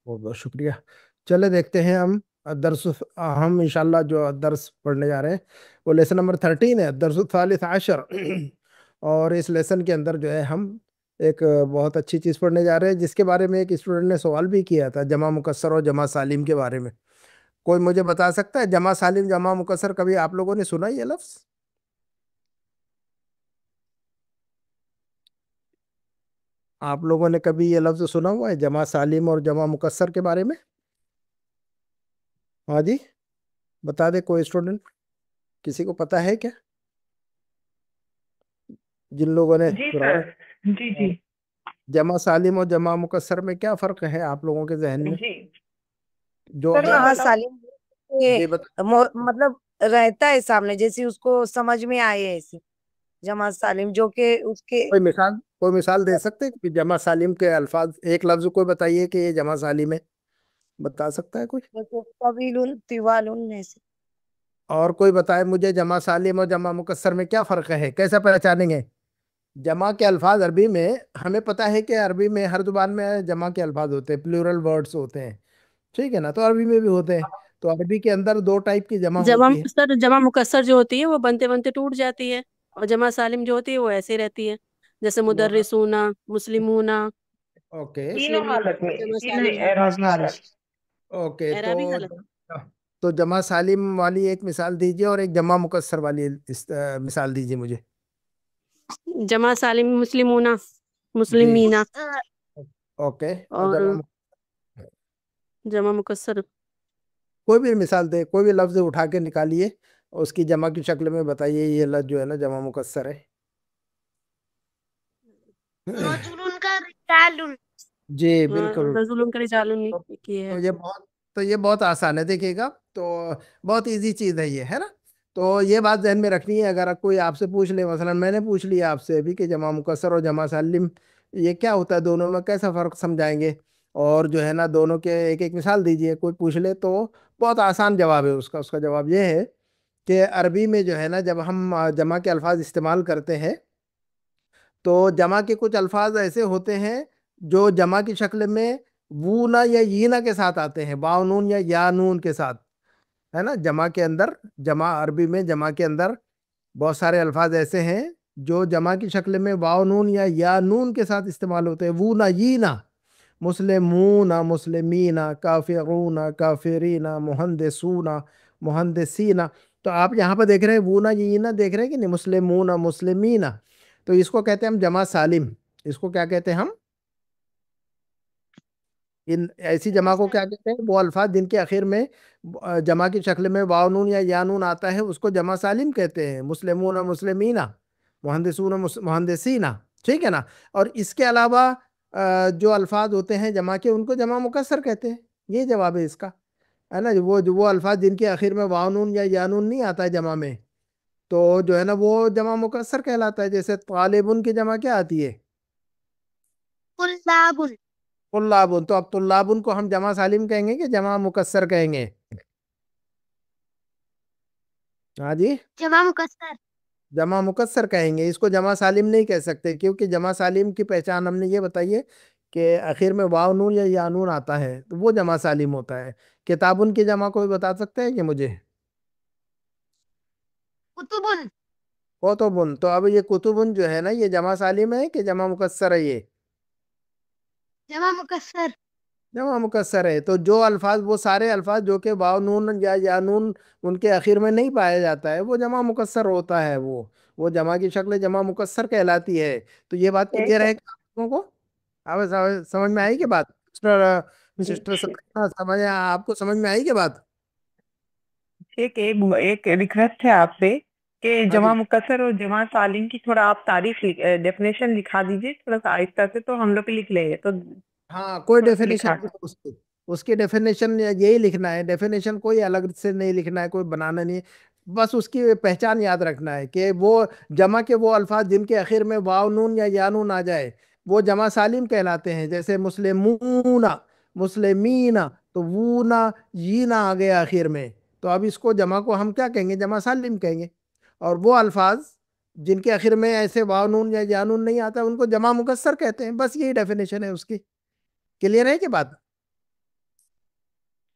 بہت بہت شکریہ. چلے دیکھتے ہیں درس ہم انشاءاللہ جو درس پڑھنے جا رہے ہیں وہ لیسن نمبر 13 ہے، درس الثالث عشر. اور اس لیسن کے اندر جو ہے ہم ایک بہت اچھی چیز پڑھنے جا رہے ہیں جس کے بارے میں ایک اسٹوڈنٹ نے سوال بھی کیا تھا، جمع مکسر اور جمع سالم کے بارے میں. کوئی مجھے بتا سکتا ہے جمع سالم جمع مکسر کبھی آپ لوگوں نے سنا یہ لفظ؟ آپ لوگوں نے کبھی یہ لفظ سنا ہوا ہے جمع سالم اور جمع مکسر کے بارے میں؟ ہاں جی، بتا دے کوئی اسٹوڈنٹ، کسی کو پتا ہے کیا جن لوگوں نے جی قرآن؟ سر. جی جی جمع سالم اور جمع مکسر میں کیا فرق ہے آپ لوگوں کے ذہن میں؟ جی جو سر. اگر جمع سالم یہ جی مطلب رہتا ہے سامنے، جیسے اس کو سمجھ میں آئے ایسے. جمع سالم جو کہ اس کے کوئی مثال دے سکتے ہیں کہ جمع سالم کے الفاظ، ایک لفظ کوئی بتائیے کہ یہ جمع سالم ہے، بتا سکتا ہے کوئی؟ طویل طوال ایسے. اور کوئی بتائے مجھے جمع سالم اور جمع مکسر میں کیا فرق ہے، کیسا پہچانیں گے؟ جمع کے الفاظ عربی میں ہمیں پتا ہے کہ عربی میں ہر زبان میں جمع کے الفاظ ہوتے ہیں، پلورل ورڈز ہوتے ہیں، ٹھیک ہے نا؟ تو عربی میں بھی ہوتے ہیں. تو عربی کے اندر دو ٹائپ کی جمع ہوتی ہے. جمع مکسر جو ہوتی ہے وہ بنتے بنتے ٹوٹ جاتی ہے، اور جمع سالم جو ہوتی ہے وہ ایسے رہتی ہے، جیسے مدرسون، مسلمون، اوکے تینوں مسلمین. حالت میں، جمع تینوں سالم اعرابی حالت. اوکے. اعرابی حالت. تو جمع سالم والی ایک مثال دیجیے اور ایک جمع مکسر والی مثال دیجیے مجھے. جمع سالم مسلمون، جی مسلمین. اوکے. اور اور جمع مکسر کوئی بھی مثال دے، کوئی بھی لفظ اٹھا کے نکالیے اس کی جمع کی شکل میں بتائیے یہ لفظ جو ہے نا جمع مکسر ہے. جی بالکل. رجل کا رجال کی ہے. یہ بہت آسان ہے، دیکھیے گا تو بہت ایزی چیز ہے یہ، ہے نا؟ تو یہ بات ذہن میں رکھنی ہے. اگر کوئی آپ سے پوچھ لے، مثلا میں نے پوچھ لیا آپ سے ابھی کہ جمع مکسر اور جمع سالم یہ کیا ہوتا ہے، دونوں میں کیسا فرق سمجھائیں گے؟ اور جو ہے نا دونوں کے ایک ایک مثال دیجیے کوئی پوچھ لے تو بہت آسان جواب ہے اس کا جواب یہ ہے کہ عربی میں جو ہے نا جب ہم جمع کے الفاظ استعمال کرتے ہیں تو جمع کے کچھ الفاظ ایسے ہوتے ہیں جو جمع کی شکل میں وونا یا یینا کے ساتھ آتے ہیں، باء نون یا یا نون کے ساتھ، ہے نا؟ جمع کے اندر، جمع عربی میں جمع کے اندر بہت سارے الفاظ ایسے ہیں جو جمع کی شکل میں واو نون یا یا نون کے ساتھ استعمال ہوتے ہیں، وونا یینا، مسلمون مسلمین، کافرون کافرین، مہندسون مہندسین. تو آپ یہاں پہ دیکھ رہے ہیں وونا یینا، دیکھ رہے ہیں کہ نہیں؟ مسلمون مسلمین. تو اس کو کہتے ہیں ہم جمع سالم. اس کو کیا کہتے ہیں ہم؟ ان ایسی جمع کو کیا کہتے ہیں؟ وہ الفاظ جن کے آخر میں جمع کی شکل میں واو نون یا یا نون آتا ہے اس کو جمع سالم کہتے ہیں، مسلمون مسلمین، مہندسون مہندسین، ٹھیک ہے نا؟ اور اس کے علاوہ جو الفاظ ہوتے ہیں جمع کے ان کو جمع مکسر کہتے ہیں. یہ جواب ہے اس کا، ہے نا؟ وہ الفاظ جن کے آخر میں واو نون یا یا نون نہیں آتا ہے جمع میں، تو جو ہے نا وہ جمع مکسر کہلاتا ہے. جیسے طالبن کی جمع کیا آتی ہے؟ طلابن. تو اب طلابن کو ہم جمع سالم کہیں گے کہ جمع مکسر کہیں گے؟ ہاں جی، جمع مکسر کہیں گے. اس کو جمع سالم نہیں کہہ سکتے کیونکہ جمع سالم کی پہچان ہم نے یہ بتائی ہے کہ آخر میں واو نون یا یا نون آتا ہے تو وہ جمع سالم ہوتا ہے. کتابن کی جمع کوئی بتا سکتے ہیں کہ مجھے؟ کتبن. تو اب یہ کتبن جو ہے نا یہ جمع سالم ہے کہ جمع مکسر ہے؟ یہ جمع مکسر ہے. تو جو الفاظ، وہ سارے الفاظ جو کہ واو نون یا یا نون ان کے آخر میں نہیں پایا جاتا ہے وہ جمع مکسر ہوتا ہے. وہ جمع کی شکل جمع مکسر کہلاتی ہے. تو یہ بات کلیئر ہے کہ آپ لوگوں کو؟ سمجھ میں آئی کہ بات؟ سسٹر سمجھ آپ کو سمجھ میں آئی کہ بات؟ ایک ریکویسٹ ہے آپ سے کہ ہاں جمع جی، مکسر اور جمع سالم کی تھوڑا آپ تعریف ڈیفینیشن لکھا دیجیے تھوڑا سا آہستہ سے، تو ہم لوگ بھی لکھ لیں گے. تو ہاں کوئی تھوڑا سا لکھا ڈیفینیشن اس کی ڈیفینیشن یہی لکھنا ہے. ڈیفینیشن کوئی الگ سے نہیں لکھنا ہے، کوئی بنانا نہیں ہے. بس اس کی پہچان یاد رکھنا ہے کہ وہ جمع کے وہ الفاظ جن کے آخر میں واو نون یا یا نون آ جائے وہ جمع سالم کہلاتے ہیں. جیسے مسلمون مسلمین، تو وونا یینا آ گیا آخر میں، تو اب اس کو جمع کو ہم کیا کہیں گے؟ جمع سالم کہیں گے. اور وہ الفاظ جن کے آخر میں ایسے واو نون یا یا نون نہیں آتا ان کو جمع مکسر کہتے ہیں. بس یہی ڈیفینیشن ہے اس کی. کلیئر ہے کہ بات؟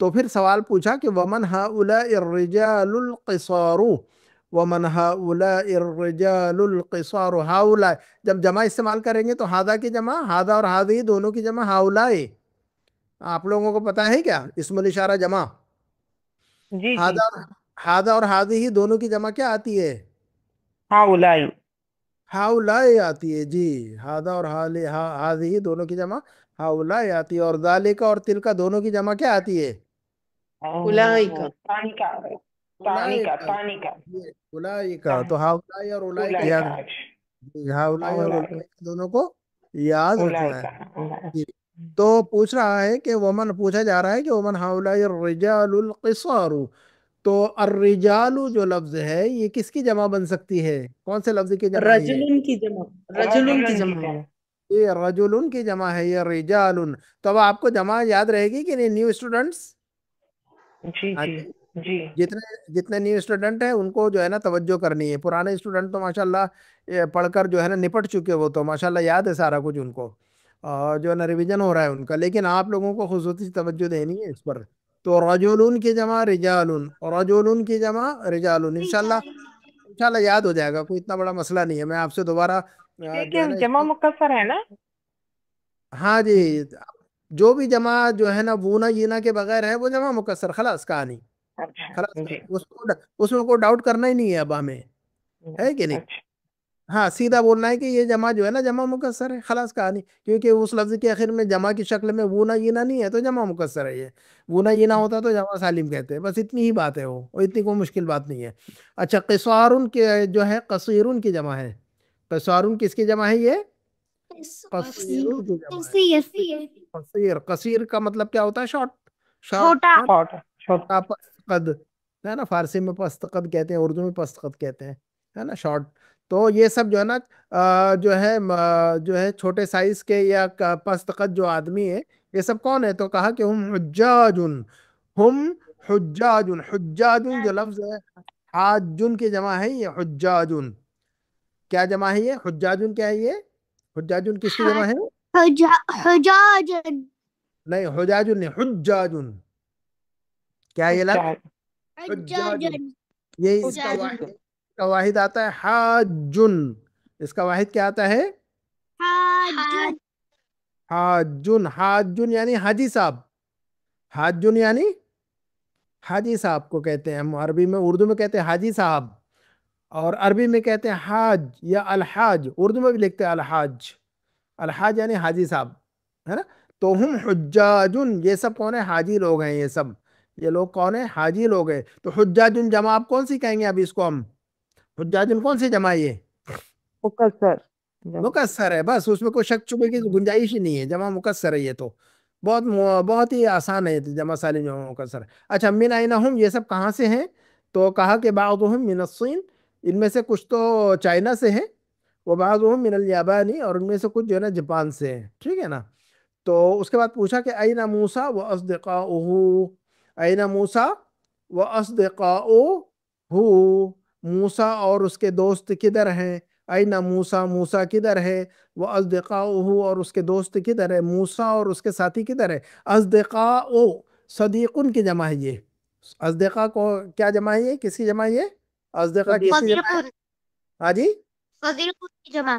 تو پھر سوال پوچھا کہ ومن ہؤلاء الرجال القصار، ومن ہؤلاء الرجال القصار، ہؤلاء جب جمع استعمال کریں گے تو ہاذا کی جمع، ہاذا اور ہاذی دونوں کی جمع ہؤلاء. آپ لوگوں کو پتا ہے کیا اسم الاشارہ جمع؟ جی جی ہاذا ہاذا اور ہاذی دونوں کی جمع کیا آتی ہے؟ ہاؤلائی. ہاؤلاء آتی ہے جی. ہاذا اور ہاذی دونوں کی جمع ہاؤلاء آتی ہے. اور ذالک اور تلک دونوں کی جمع کیا آتی ہے؟ اولئک. تانیکا اولئک. تانیکا یہ اولئک. تو ہاؤلاء اور اولئک یاد جی، ہاؤلاء اور اولئک دونوں کو یاد رکھنا ہے. جی. تو پوچھ رہا ہے کہ ومن، پوچھا جا رہا ہے کہ ومن ہؤلاء الرجال القصار، تو الرجال جو لفظ ہے یہ کس کی جمع بن سکتی ہے؟ کون سے لفظ کی جمع ہے یہ؟ رجل کی جمع، رجل کی جمع ہے. یہ رجل کی جمع ہے، یہ رجال. تو اب آپ کو جمع یاد رہے گی کہ نہیں نیو اسٹوڈنٹس؟ جی جی جی. جتنے نیو اسٹوڈنٹ ہیں ان کو جو ہے نا توجہ کرنی ہے. پرانے اسٹوڈنٹ تو ماشاءاللہ پڑھ کر جو ہے نا نپٹ چکے، وہ تو ماشاءاللہ یاد ہے سارا کچھ ان کو، اور جو ہے نا ریویژن ہو رہا ہے ان کا. لیکن آپ لوگوں کو خصوصی توجہ دینی ہے اس پر. تو رجولن کی جمع رجال، رجولن کی جمع رجال. انشاءاللہ یاد ہو جائے گا، کوئی اتنا بڑا مسئلہ نہیں ہے. میں آپ سے دوبارہ ٹھیک جو ہے، ہے نا جمع مکسر ہے نا؟ ہاں جی، جو بھی جمع جو ہے نا بونا جینا کے بغیر ہے وہ جمع مکسر، خلاص کہانی خلاص. اچھا جی. اس میں کوئی ڈاؤٹ کرنا ہی نہیں ہے اب ہمیں، ہے کہ نہیں؟ اچھا ہاں، سیدھا بولنا ہے کہ یہ جمع جو ہے نا جمع مکسر ہے، خلاص کہانی. کیونکہ اس لفظ کے آخر میں جمع کی شکل میں وونا جینا نہیں ہے تو جمع مکسر ہے. یہ وونا جینا ہوتا تو جمع سالم کہتے ہیں. بس اتنی ہی بات ہے، وہ اتنی کوئی مشکل بات نہیں ہے. اچھا، قصارن کے جو ہے قصیرن کی جمع ہے. قصارن کس کی جمع ہے؟ یہ قصیرن کی جمع ہے. قصیر، قصیر کا مطلب کیا ہوتا ہے؟ شارٹ. چھوٹا. چھوٹا. پست قد ہے نا، فارسی میں پست قد کہتے ہیں، اردو میں پست قد کہتے ہیں، ہے نا، شارٹ. تو یہ سب جو ہے نا جو ہے چھوٹے سائز کے یا پست قد جو آدمی ہے، یہ سب کون ہے؟ تو کہا کہ ہم حجاج، ہم حجاج. حجاج جو لفظ ہے حاجن کی جمع ہے، یہ حجاج. کیا جمع ہے یہ؟ حجاج کیا ہے یہ؟ حجاج کس کی جمع ہے؟ حجاج. نہیں، حجاج نہیں، حجاج. کیا ہے یہ لفظ؟ حجاج. یہ اس کا واحد آتا ہے حاجن. اس کا واحد کیا آتا ہے؟ حاج. حاجن. حاجن یعنی حاجی صاحب. حاجن یعنی حاجی صاحب کو کہتے ہیں ہم عربی میں. اردو میں کہتے ہیں حاجی صاحب، اور عربی میں کہتے ہیں حاج یا الحاج. اردو میں بھی لکھتے ہیں الحاج. الحاج یعنی حاجی صاحب، ہے نا. تو ہم حجاجن، یہ سب کون ہے؟ حاجی لوگ ہیں. یہ لوگ کون ہیں؟ حاجی لوگ ہیں. تو حجاجن جمع آپ کون سی کہیں گے ابھی اس کو ہم؟ حجاجن کون سی جمع ہے؟ یہ مکسر. مکسر ہے. بس اس میں کوئی شک شبے کی گنجائش ہی نہیں ہے، جمع مکسر ہے. یہ تو بہت ہی آسان ہے جمع سالم جمع مکسر. اچھا، من این ہم، یہ سب کہاں سے ہیں؟ تو کہا کہ بعضهم من الصین، ان میں سے کچھ تو چائنا سے ہیں، وبعضهم من الیابانی، اور ان میں سے کچھ جو ہے نا جاپان سے ہیں. ٹھیک ہے نا. تو اس کے بعد پوچھا کہ این موسیٰ و اصدقاؤہ، این موسیٰ و اصدقاؤہ، موسیٰ اور اس کے دوست کدھر ہیں؟ این موسیٰ، موسیٰ کدھر ہے؟ وہ اصدقاؤہ، اور اس کے دوست کدھر ہے؟ موسیٰ اور اس کے ساتھی کدھر ہے؟ اصدقاؤ صدیقن کی جمع ہے. یہ اصدقاء کو کیا جمع ہے؟ یہ کس کی جمع ہے؟ یہ اصدقاء کس کی جمع ہے؟ ہاں جی، صدیق کی جمع.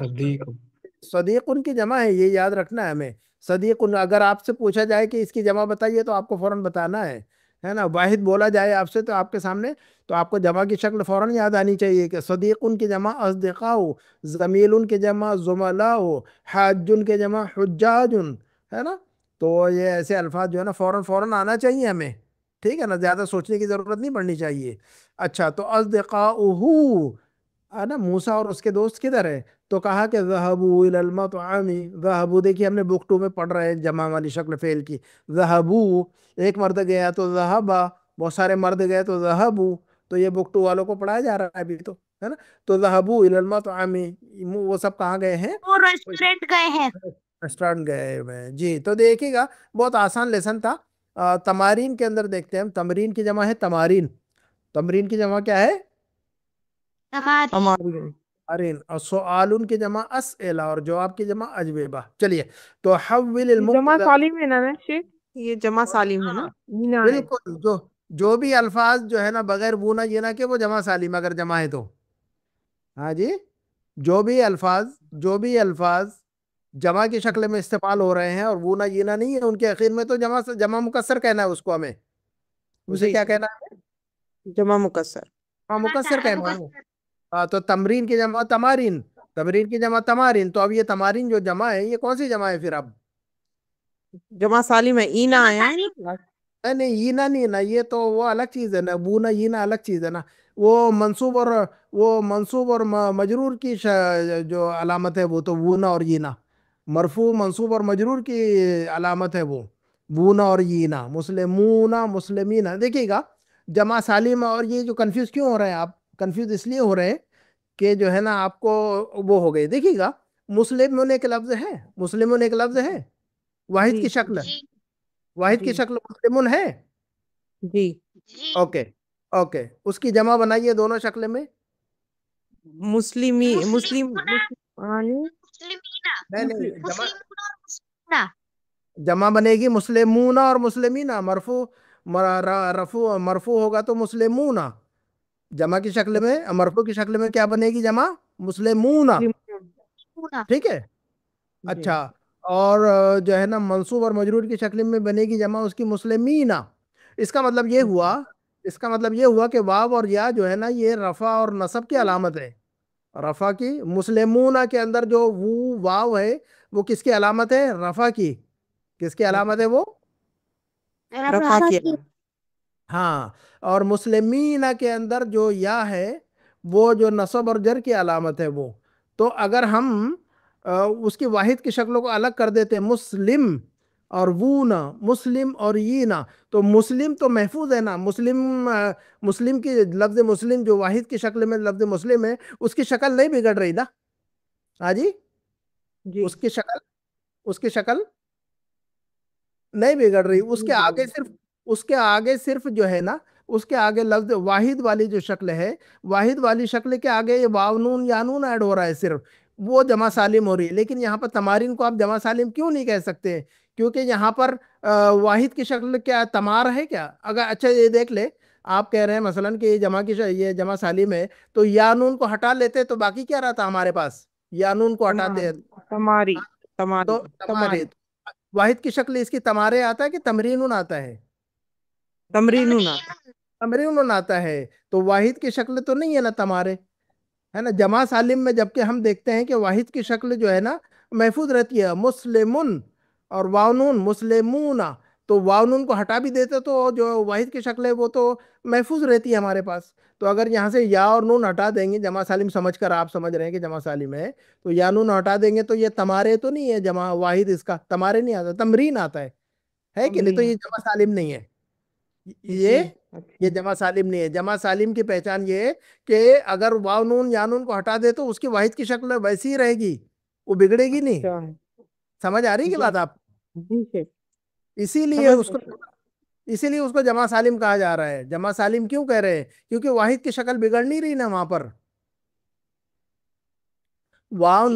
صدیقن کی جمع ہے. یہ یاد رکھنا ہے ہمیں. صدیقن، اگر آپ سے پوچھا جائے کہ اس کی جمع بتائیے تو آپ کو فوراً بتانا ہے نا. واحد بولا جائے آپ سے تو آپ کے سامنے، تو آپ کو جمع کی شکل فوراً یاد آنی چاہیے کہ صدیقن کی جمع اصدقاء، زمیلن کی جمع زملاء، حاجن کی جمع حجاج، ہے نا. تو یہ ایسے الفاظ جو ہے نا فوراً آنا چاہیے ہمیں. ٹھیک ہے نا، زیادہ سوچنے کی ضرورت نہیں پڑنی چاہیے. اچھا، تو اصدقاؤہ ہے نا، موسیٰ اور اس کے دوست کدھر ہے؟ تو کہا کہ ذهبوا الى المطعم. ذهبوا دیکھیے ہم نے بک 2 میں پڑھ رہے ہیں جمع والی شکل فعل کی. ذهبوا، ایک مرد گیا تو ذهبا، بہت سارے مرد گئے تو ذهبوا. تو یہ بک 2 والوں کو پڑھایا جا رہا ہے ابھی تو، ہے نا. تو ذهبوا الى المطعم، وہ سب کہاں گئے ہیں؟ وہ ریسٹورینٹ گئے ہیں. ریسٹورینٹ گئے ہوئے ہیں. جی، تو دیکھیے گا بہت آسان لیسن تھا. تمارین کے اندر دیکھتے ہیں ہم. تمرین کی جمع ہے تمارین. تمرین کی جمع کیا ہے؟ تمارین. اور سؤالن کی جمع اسئلہ، اور جواب کی جمع اجوبہ. چلیے، تو حول جمع المبتدا، سالم ہے نا شیخ؟ یہ جمع سالم ہے نا، اینا ہے۔ بالکل، جو بھی الفاظ جو ہے نا بغیر بونا جینا کے وہ جمع سالم اگر جمع ہے تو، ہاں جی، جو بھی الفاظ جمع کی شکل میں استعمال ہو رہے ہیں اور بونا جینا نہیں ہے ان کے اخیر میں، تو جمع مکسر کہنا ہے اس کو، ہمیں اسے جی کیا جی، کہنا ہے؟ جمع مکسر۔ جمع مکسر کہنا ہے۔ ہاں، تو تمرین کی جمع تمارین، تمرین کی جمع تمارین، تو اب یہ تمارین جو جمع ہے یہ کون سی جمع ہے پھر اب؟ جمع سالم ہے، اینا آیا ہے نا۔ نہیں نہیں، یہ نہیں نا، یہ تو وہ الگ چیز ہے نا، بونا ینا الگ چیز ہے نا، وہ منصوب اور مجرور کی جو علامت ہے وہ تو بونا اور ینا، مرفوع منصوب اور مجرور کی علامت ہے وہ بونا اور ینا، مسلمون مسلمین، دیکھیے گا جمع سالم، اور یہ جو کنفیوز کیوں ہو رہے ہیں آپ؟ کنفیوز اس لیے ہو رہے ہیں کہ جو ہے نا آپ کو وہ ہو گئے، دیکھیے گا مسلمون ایک لفظ ہے، مسلمون ایک لفظ ہے، واحد جی کی شکل، جی واحد کی جی شکل مسلمون ہے، جی، جی اوکے اوکے، اس کی جمع بنائیے دونوں شکل میں۔ مسلم مسلمون مسلمینا نہیں نہیں، جمع مسلمون اور مسلمنا جمع بنے گی مسلمون اور مسلمین، مرفوع ہوگا تو مسلمون، جمع کی شکل میں، مرفوع کی شکل میں کیا بنے گی جمع؟ مسلمون، مسلمون ٹھیک ہے، جی اچھا، اور جو ہے نا منصوب اور مجرور کی شکل میں بنے گی جمع اس کی مسلمین۔ اس کا مطلب یہ ہوا، کہ واو اور یا جو ہے نا یہ رفع اور نصب کی علامت ہے، رفع کی، مسلمون کے اندر جو واو ہے وہ کس کی علامت ہے؟ رفع کی، کس کی علامت ہے وہ؟ رفع کیا۔ ہاں، اور مسلمین کے اندر جو یا ہے وہ جو نصب اور جر کی علامت ہے وہ، تو اگر ہم اس کی واحد کی شکلوں کو الگ کر دیتے، مسلم اور وونا، مسلم اور یینا، تو مسلم تو محفوظ ہے نا، مسلم کی لفظ مسلم جو واحد کی شکل میں لفظ مسلم ہے اس کی شکل نہیں بگڑ رہی نا، ہاں جی، جی اس کی شکل نہیں بگڑ رہی، جی اس کے آگے صرف جو ہے نا، اس کے آگے لفظ واحد والی جو شکل ہے، واحد والی شکل کے آگے یہ واو نون یا نون ایڈ ہو رہا ہے صرف، وہ جمع سالم ہو رہی ہے، لیکن یہاں پر تمارین کو آپ جمع سالم کیوں نہیں کہہ سکتے؟ کیونکہ یہاں پر واحد کی شکل کیا تمار ہے کیا؟ اگر اچھا یہ دیکھ لے، آپ کہہ رہے ہیں مثلا کہ یہ جمع سالم ہے، تو یا نون کو ہٹا لیتے تو باقی کیا رہتا ہمارے پاس؟ یا نون کو ہٹاتے تماری تماری تو تمارے، واحد کی شکل اس کی تمارے آتا ہے کہ تمرین آتا ہے؟ تمرین تمرین آتا ہے، تو واحد کی شکل تو نہیں ہے نا تمارے، ہے نا؟ جمع سالم میں جبکہ ہم دیکھتے ہیں کہ واحد کی شکل جو ہے نا محفوظ رہتی ہے، مسلمن اور واونون مسلمون، تو واونون کو ہٹا بھی دیتے تو جو واحد کی شکل ہے وہ تو محفوظ رہتی ہے ہمارے پاس، تو اگر یہاں سے یا اور نون ہٹا دیں گے جمع سالم سمجھ کر، آپ سمجھ رہے ہیں کہ جمع سالم ہے تو یا نون ہٹا دیں گے تو یہ تمارے تو نہیں ہے، جمع واحد اس کا تمارے نہیں آتا، تمرین آتا ہے کہ نہیں؟ تو یہ جمع سالم نہیں ہے، یہ یہ جمع سالم نہیں ہے۔ جمع سالم کی پہچان یہ ہے کہ اگر واو نون یا نون کو ہٹا دے تو اس کی واحد کی شکل ویسی ہی رہے گی، وہ بگڑے گی نہیں، سمجھ آ رہی ہے کہ بات آپ؟ اسی لیے اس کو جمع سالم کہا جا رہا ہے۔ جمع سالم کیوں کہہ رہے ہیں؟ کیونکہ واحد کی شکل بگڑ نہیں رہی نا وہاں پر، واو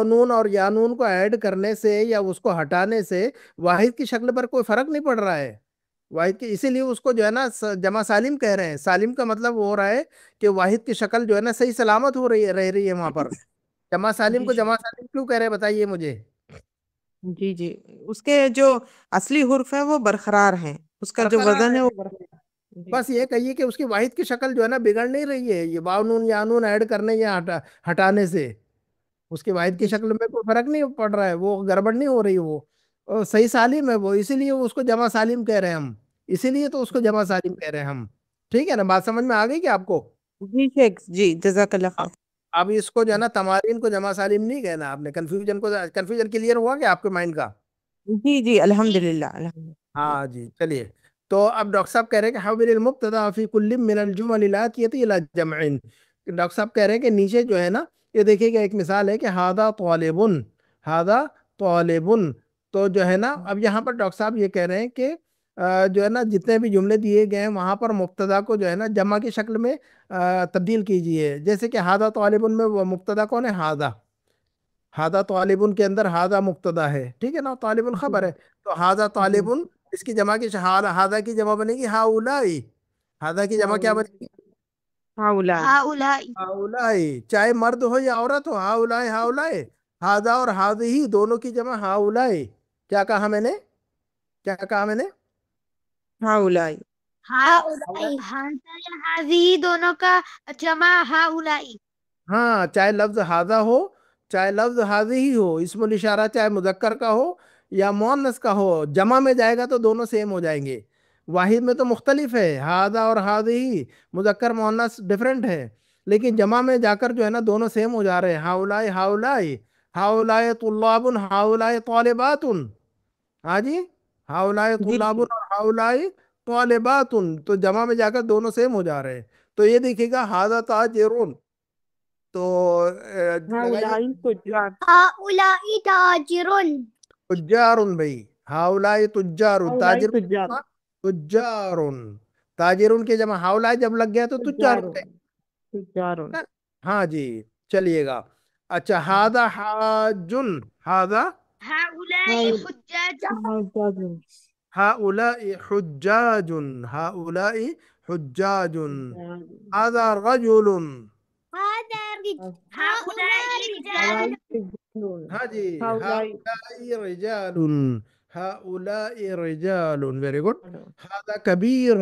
نون اور یا نون کو ایڈ کرنے سے یا اس کو ہٹانے سے واحد کی شکل پر کوئی فرق نہیں پڑ رہا ہے، واحد کی، اسی لیے اس کو جو ہے نا جمع سالم کہہ رہے ہیں۔ سالم کا مطلب وہ ہو رہا ہے کہ واحد کی شکل جو ہے نا صحیح سلامت ہو رہی ہے، رہ رہی ہے وہاں پر۔ جمع سالم کو جمع سالم کیوں کہہ رہے ہیں بتائیے مجھے؟ جی جی، اس کے جو اصلی حرف ہے وہ برقرار ہیں، اس کا جو برقرار وزن ہے ہے، وہ برقرار ہے۔ بس یہ کہیے کہ اس کی واحد کی شکل جو ہے نا بگڑ نہیں رہی ہے، یہ واو نون یا نون ایڈ کرنے یا ہٹانے سے اس کی واحد کی جی شکل میں کوئی فرق نہیں پڑ رہا ہے، وہ گڑبڑ نہیں ہو رہی، وہ صحیح سالم ہے وہ، اسی لیے اس کو جمع سالم کہہ رہے ہیں ہم، اسی لیے تو اس کو جمع سالم کہہ رہے ہیں ہم، ٹھیک ہے نا؟ بات سمجھ میں آ گئی کہ آپ کو؟ جی شیخ جی، جزاک اللہ خیر۔ اب اس کو جو ہے نا تمارین کو جمع سالم نہیں کہنا، آپ نے کنفیوژن کلیئر ہوا کہ آپ کے مائنڈ کا؟ جی جی، الحمدللہ الحمدللہ۔ ہاں جی، چلیے، تو اب ڈاکٹر صاحب کہہ رہے ہیں کہ حول المبتدا فی کل من الجمل الاتیۃ الی جمع، ڈاکٹر صاحب کہہ رہے ہیں کہ نیچے جو ہے نا یہ دیکھیے کہ ایک مثال ہے کہ ہذا طالبن، ہذا طالبن، تو جو ہے نا اب یہاں پر ڈاکٹر صاحب یہ کہہ رہے ہیں کہ جو ہے نا جتنے بھی جملے دیے گئے ہیں وہاں پر مبتدا کو جو ہے نا جمع کی شکل میں تبدیل کیجئے، جیسے کہ ہذا طالبن میں وہ مبتدا کون ہے؟ ہذا، ہادہ طالبن کے اندر ہادہ مبتدا ہے، ٹھیک ہے نا، طالبن خبر ہے، تو ہادہ طالبن اس کی جمع کی ہادہ کی جمع بنے گی ہاؤلائی، ہادہ کی جمع کیا بنے گی؟ هؤلاء هؤلاء ہاؤلائی، چاہے مرد ہو یا عورت ہو، ہاؤلائی ہاؤلائی، ہادہ اور ہادہی دونوں کی جمع ہاؤلائی. کیا کہا میں نے؟ کیا کہا میں نے؟ هؤلاء هؤلاء هذه دونوں کا جمع هؤلاء. ہاں، چاہے لفظ ہادہ ہو چاہے لفظ ہادہی ہو، اسم الاشارہ چاہے مذکر کا ہو یا مؤنث کا ہو، جمع میں جائے گا تو دونوں سیم ہو جائیں گے. واحد میں تو مختلف ہے، ہادہ اور ہادہی مذکر مؤنث ڈفرینٹ ہے، لیکن جمع میں جا کر جو ہے نا دونوں سیم ہو جا رہے ہیں. ہاؤلائی ہاؤلائی، ہاؤلائی طلاب ہاؤلائی طالبات. ہاں جی، ہاؤلائی جی طلاب جی اور ہاؤلائی طالبات، تو جمع میں جا کر دونوں سیم ہو جا رہے ہیں. تو یہ دیکھیے گا ہادہ تاجرون، تو لگائیے هؤلاء تجار هؤلاء تاجر. تجارن بھائی، ہاؤلائی تجارن، هؤلاء تاجر تجار تجارن، تاجرن کے جمع ہاؤلائی جب لگ گیا تو تجار ہو تجار گئے تجار نا؟ ہاں جی، چلیے گا. اچھا، ہادہ حاجن، ہادہ هؤلاء حجاج. ہاؤلائی حجاجن، ہاؤلائی حجاجن. ہادہ رجل، هؤلاء رجال. ہاں جی، هؤلاء ہاؤلائی رجال، ہاؤلائی رجال، ویری گڈ. ہادہ کبیر،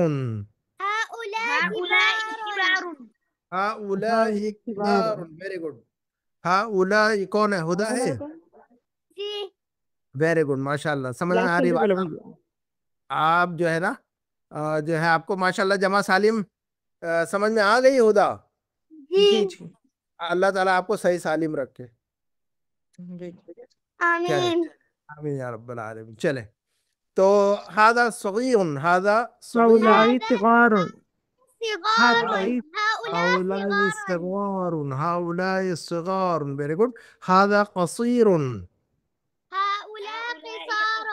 هؤلاء كبار. ہاؤلائی کبار، ویری گڈ. ہاؤلائی کون ہے؟ ہدا ہے. جی. ویری گڈ، ماشاء اللہ، سمجھ میں آ رہی بات. آپ جو ہے نا جو ہے آپ کو ماشاء اللہ جمع سالم سمجھ میں آ گئی ہدا. جی جی اللہ تعالیٰ آپ کو صحیح سالم رکھے. جی کیا ہے؟ آمین. آمین یا رب العالمین. چلے تو ہذا صغیر، هذا صغیر، هؤلاء صغار صغار. هؤلاء هؤلاء هؤلاء صغار. صغار، هؤلاء صغار، very good. هذا قصير، هؤلاء قصار.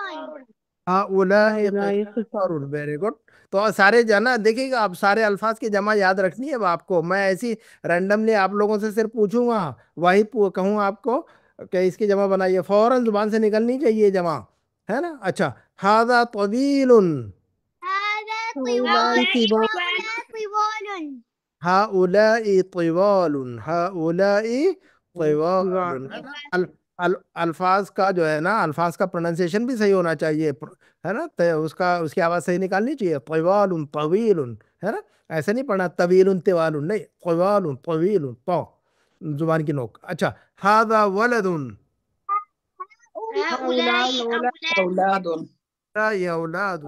هؤلاء هؤلاء قصار، قصار very good. تو سارے جانا دیکھیے گا، آپ سارے الفاظ کی جمع یاد رکھنی ہے اب آپ کو. میں ایسی رینڈملی آپ لوگوں سے صرف پوچھوں گا، وہی کہوں آپ کو کہ اس کی جمع بنائیے، فوراً زبان سے نکلنی چاہیے جمع، ہے نا. اچھا، هذا طویل، هذا هؤلاء طوال. طوال هؤلاء طوال. هؤلاء طوال، هؤلاء طوال، ہے نا. الفاظ کا جو ہے نا، الفاظ کا پروننسیشن بھی صحیح ہونا چاہیے، ہے نا. اس کی آواز صحیح نکالنی چاہیے. طوال طویل، ہے نا. ایسے نہیں پڑھنا طویل طوال، نہیں، طوال طویل، تو زبان کی نوک. اچھا، هذا ولد، هؤلاء أولاد. أولاد. يا أولاد،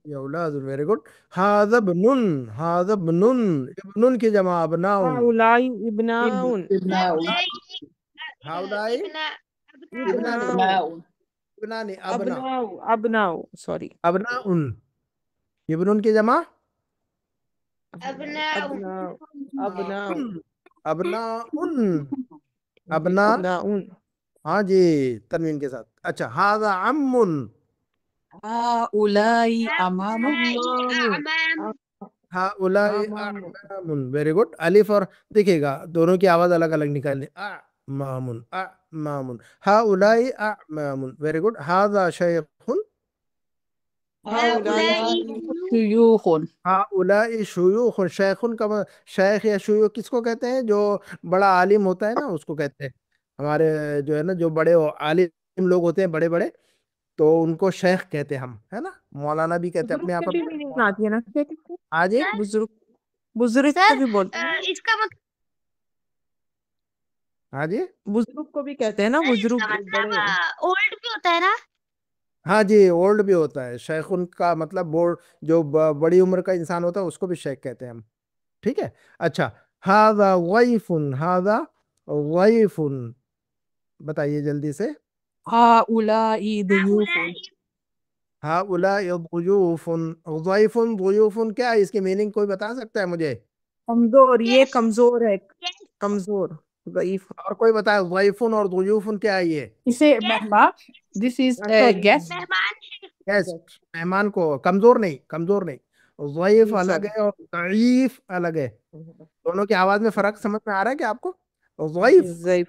يا أولاد، very good. هذا ابن، هذا ابن، ابن کی جمع ابناء. هؤلاء ابناء ابناء. هؤلاء ابناء أبناء. ابناء ابنا، أبناء sorry ابناء، ابن کی جمع أبناء. أبناء أبناء ابناء، ابناء، أبناء ہاں جی، تنوین کے ساتھ. اچھا، هذا عم، هؤلاء أمام. أعمام. هؤلاء أمام اعمام، ویری گڈ. الف اور دیکھیے گا دونوں کی آواز الگ الگ نکالنی. اعمام، اعمام، هؤلاء اعمام، ویری گڈ. هذا شیخ، هؤلاء شيوخ. ہؤلاء شیوخ. شیخ کا شیخ یا شیوخ کس کو کہتے ہیں؟ جو بڑا عالم ہوتا ہے نا، اس کو کہتے ہیں. ہمارے جو ہے نا، جو بڑے عالم لوگ ہوتے ہیں بڑے بڑے، تو ان کو شیخ کہتے ہیں ہم، ہے نا. مولانا بھی کہتے ہیں بزرگ اپنے آپ سے بھی کو. meaning آتی ہے نا آج بزرگ بزرگ سے سر بھی بولتے ہیں اس کا مطلب ہاں جی، بزرگ کو بھی کہتے ہیں نا بزرگ بڑے اولڈ بھی ہوتا ہے نا. ہاں جی، اولڈ بھی ہوتا ہے. شیخ ان کا مطلب جو بڑی عمر کا انسان ہوتا ہے اس کو بھی شیخ کہتے ہیں ہم، ٹھیک ہے. اچھا، هذا ضيف، هذا ضيف، بتائیے جلدی سے. هؤلاء ضيوف. هؤلاء ضيوف، ضيف ضيوف کیا ہے؟ اس کی میننگ کوئی بتا سکتا ہے مجھے؟ کمزور یہ Yes. کمزور ہے Yes. کمزور ضعیف اور کوئی بتائے ضيف اور ضيوف کیا ہے؟ یہ اسے مہمان. This is a guest. مہمان ہے. گیسٹ، مہمان کو. کمزور نہیں، کمزور نہیں. ضعیف الگ ہے اور ضعیف الگ ہے. دونوں کی آواز میں فرق سمجھ میں آ رہا ہے کہ آپ کو؟ ضعیف ضعیف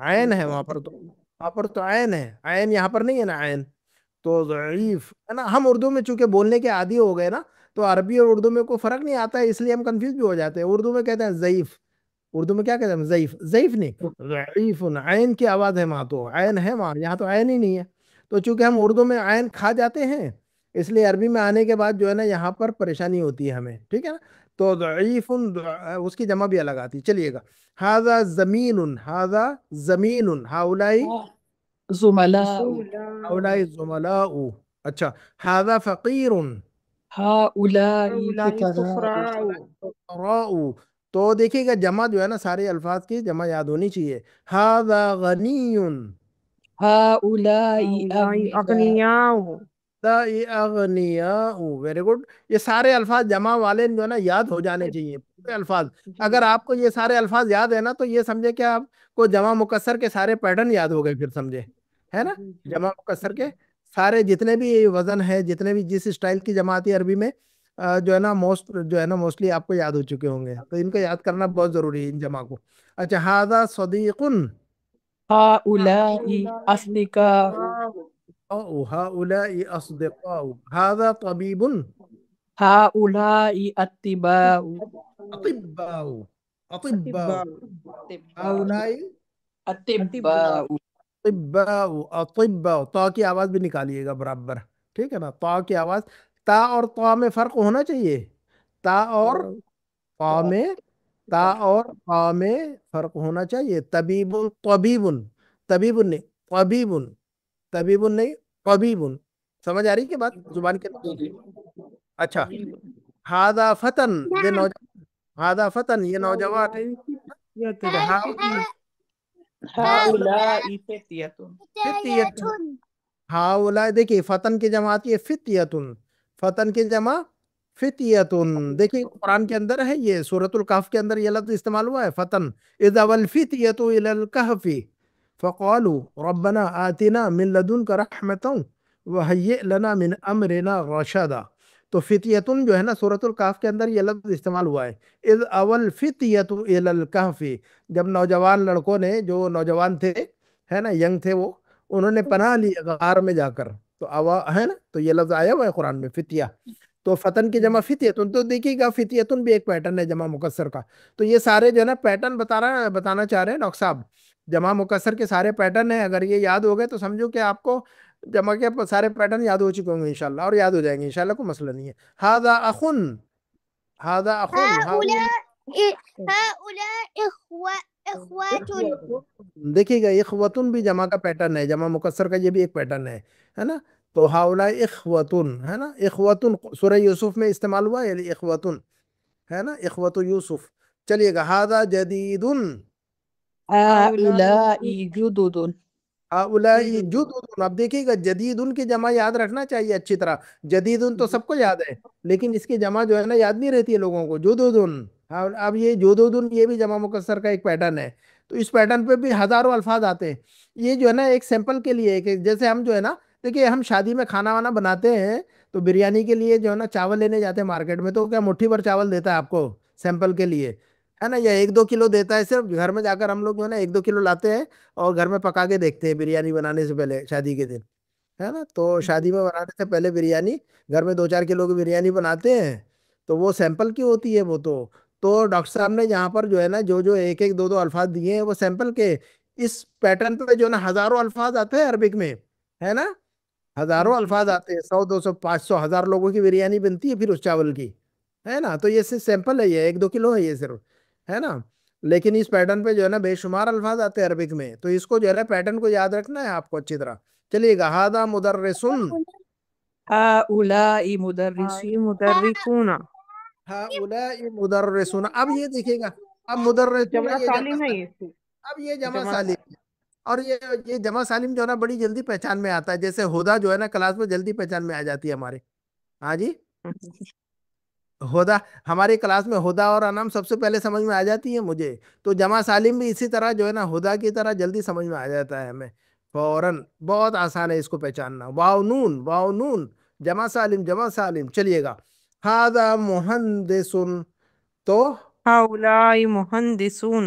عین ہے وہاں پر، تو وہاں پر تو عین ہے، عین یہاں پر نہیں ہے نا عین، تو ضعیف ہے نا. ہم اردو میں چونکہ بولنے کے عادی ہو گئے نا، تو عربی اور اردو میں کوئی فرق نہیں آتا ہے، اس لیے ہم کنفیوز بھی ہو جاتے ہیں. اردو میں کہتے ہیں ضعیف، اردو میں کیا کہتے ہیں؟ ضعیف. ضعیف نہیں، ضعیف. عین کی آواز ہے وہاں، تو عین ہے وہاں، یہاں تو عین ہی نہیں ہے. تو چونکہ ہم اردو میں عین کھا جاتے ہیں، اس لیے عربی میں آنے کے بعد جو ہے نا یہاں پر پریشانی ہوتی ہے ہمیں، ٹھیک ہے نا. تو ضعیف اس کی جمع بھی الگ آتی. چلیے گا، هذا زمین، هذا زمین، هؤلاء زملاء هؤلاء الزملاء. اچھا، هذا فقیر، هؤلاء هؤلاء فقراء فقراء. تو دیکھیے گا جمع جو ہے نا سارے الفاظ کی جمع یاد ہونی چاہیے. هذا غنی، هؤلاء هؤلاء أغنياء أغنياء اغنیاء. Very good. یہ سارے الفاظ جمع والے جو ہے نا یاد ہو جانے چاہیے، پورے الفاظ. اگر جی آپ کو یہ سارے الفاظ یاد ہے نا، تو یہ سمجھے کہ آپ کو جمع مکسر کے سارے پیٹرن یاد ہو گئے، پھر سمجھے ہے نا. جی جی جمع مکسر کے سارے جتنے بھی وزن ہے، جتنے بھی جس اسٹائل کی جمع آتی ہے عربی میں، جو ہے نا موسٹلی آپ کو یاد ہو چکے ہوں گے. تو ان کو یاد کرنا بہت ضروری ہے، ان جمع کو. اچھا، هذا صدیق، هؤلاء أصدقاء هؤلاء أصدقاء. هذا طبيب، هؤلاء أطباء أطباء. أطباء. أطباء هؤلاء أطباء أطباء أطباء. أطباء. طا کی آواز بھی نکالیے گا برابر، ٹھیک ہے نا. طا کی آواز، تا اور طا میں فرق ہونا چاہیے. تا اور طا میں، تا اور طا میں فرق ہونا چاہیے. طبیب، طبیب. طبیب نہیں، طبیب. طبیب نہیں، طبیب. سمجھ آ رہی کہ بات زبان کے؟ اچھا، طبيب ہادا فتن، یہ نعم نوجوان. ہادا فتن، یہ نوجوان. هؤلاء ٹھیک ہے. هؤلاء فتية فتیت. فتية ہاؤلاء، دیکھیے فتن کی جمع آتی ہے فتیتن. فتن کی جمع فتیتن. دیکھیے قرآن کے اندر ہے، یہ سورۃ الکہف کے اندر یہ لفظ استعمال ہوا ہے، فتن. اذا والفتیۃ الی الکہف فقالوا ربنا آتنا من لدنک رحمتا وہیئ لنا من امرنا رشدا. تو فتیتن جو ہے نا سورۃ الکہف کے اندر یہ لفظ استعمال ہوا ہے. اذ اول فتیۃ الی الکہف، جب نوجوان لڑکوں نے، جو نوجوان تھے ہے نا، ینگ تھے وہ، انہوں نے پناہ لی غار میں جا کر. تو ہے نا، تو یہ لفظ آیا ہوا ہے قرآن میں، فتیہ. تو فتن کی جمع فتیتن. تو دیکھیے گا فتیتن بھی ایک پیٹرن ہے جمع مکسر کا. تو یہ سارے جو ہے نا پیٹرن بتانا چاہ رہے ہیں ڈاکٹر صاحب. جمع مکسر کے سارے پیٹرن ہیں، اگر یہ یاد ہو گئے تو سمجھو کہ آپ کو جمع کے سارے پیٹرن یاد ہو چکے ہوں گے انشاءاللہ، اور یاد ہو جائیں گے انشاءاللہ، کوئی مسئلہ نہیں ہے. ہاذا اخن، ہاذا اخن. هؤلاء إخوة دیکھیے گا اخوتن بھی جمع کا پیٹرن ہے، جمع مکسر کا یہ بھی ایک پیٹرن ہے نا. تو ہاؤلاء اخوتن ہے نا. اخوتن سورہ یوسف میں استعمال ہوا ہے، اخوتن ہے نا، اخوت یوسف. چلیے گا، ہاذا جدید، هؤلاء جدد ہاؤلاء جدد. اب دیکھیے گا جدید کی جمع یاد رکھنا چاہیے اچھی طرح. جدید تو سب کو یاد ہے، لیکن اس کی جمع جو ہے نا یاد نہیں رہتی ہے لوگوں کو. جدد. اب یہ جدود یہ بھی جمع مکسر کا ایک پیٹرن ہے. تو اس پیٹرن پہ بھی ہزاروں الفاظ آتے ہیں. یہ جو ہے نا ایک سیمپل کے لیے کہ جیسے ہم جو ہے نا، دیکھیے ہم شادی میں کھانا وانا بناتے ہیں، تو بریانی کے لیے جو ہے نا چاول لینے جاتے ہیں مارکیٹ میں، تو کیا مٹھی بھر چاول دیتا ہے آپ کو سیمپل کے لیے، ہے نا، یا 1-2 کلو دیتا ہے. صرف گھر میں جا کر ہم لوگ جو ہے نا 1-2 کلو لاتے ہیں اور گھر میں پکا کے دیکھتے ہیں بریانی بنانے سے پہلے شادی کے دن، ہے نا. تو شادی میں بنانے سے پہلے بریانی گھر میں 2-4 کلو کی بریانی بناتے ہیں، تو وہ سیمپل کی ہوتی ہے وہ. تو ڈاکٹر صاحب نے یہاں پر جو ہے نا جو 1-1 2-2 الفاظ دیے ہیں وہ سیمپل کے. اس پیٹرن پہ جو ہے نا ہزاروں الفاظ آتے ہیں عربک میں، ہے نا، ہزاروں جی الفاظ آتے ہیں. 100 200 500 1000 لوگوں کی بریانی بنتی ہے پھر اس چاول کی، ہے نا. تو یہ صرف سیمپل ہے، یہ 1-2 کلو ہے یہ صرف، ہے نا. لیکن اس پیٹرن پہ جو ہے نا بے شمار الفاظ آتے ہیں عربک میں. تو اس کو جو ہے نا پیٹرن کو یاد رکھنا ہے آپ کو اچھی طرح. چلیے گا، ہاذا مدرسن، هؤلاء مدرسون مدرسون ہؤلاء مدرسون. اب یہ دیکھیے گا، اب مدرسون جمع یہ سالم ہے یہ اب یہ جمع جمع سالم ہے. اور یہ جمع سالم جو ہے نا بڑی جلدی پہچان میں آتا ہے. جیسے ہدا جو ہے نا کلاس میں جلدی پہچان میں آ جاتی ہے ہمارے. ہاں جی، ہدا ہماری کلاس میں ہدا اور انعام سب سے پہلے سمجھ میں آ جاتی ہے مجھے. تو جمع سالم بھی اسی طرح جو ہے نا ہدا کی طرح جلدی سمجھ میں آ جاتا ہے ہمیں. فوراً. بہت آسان ہے اس کو پہچاننا. واو نون جمع سالم. چلیے گا. هذا مہندس. تو هؤلاء مهندسون.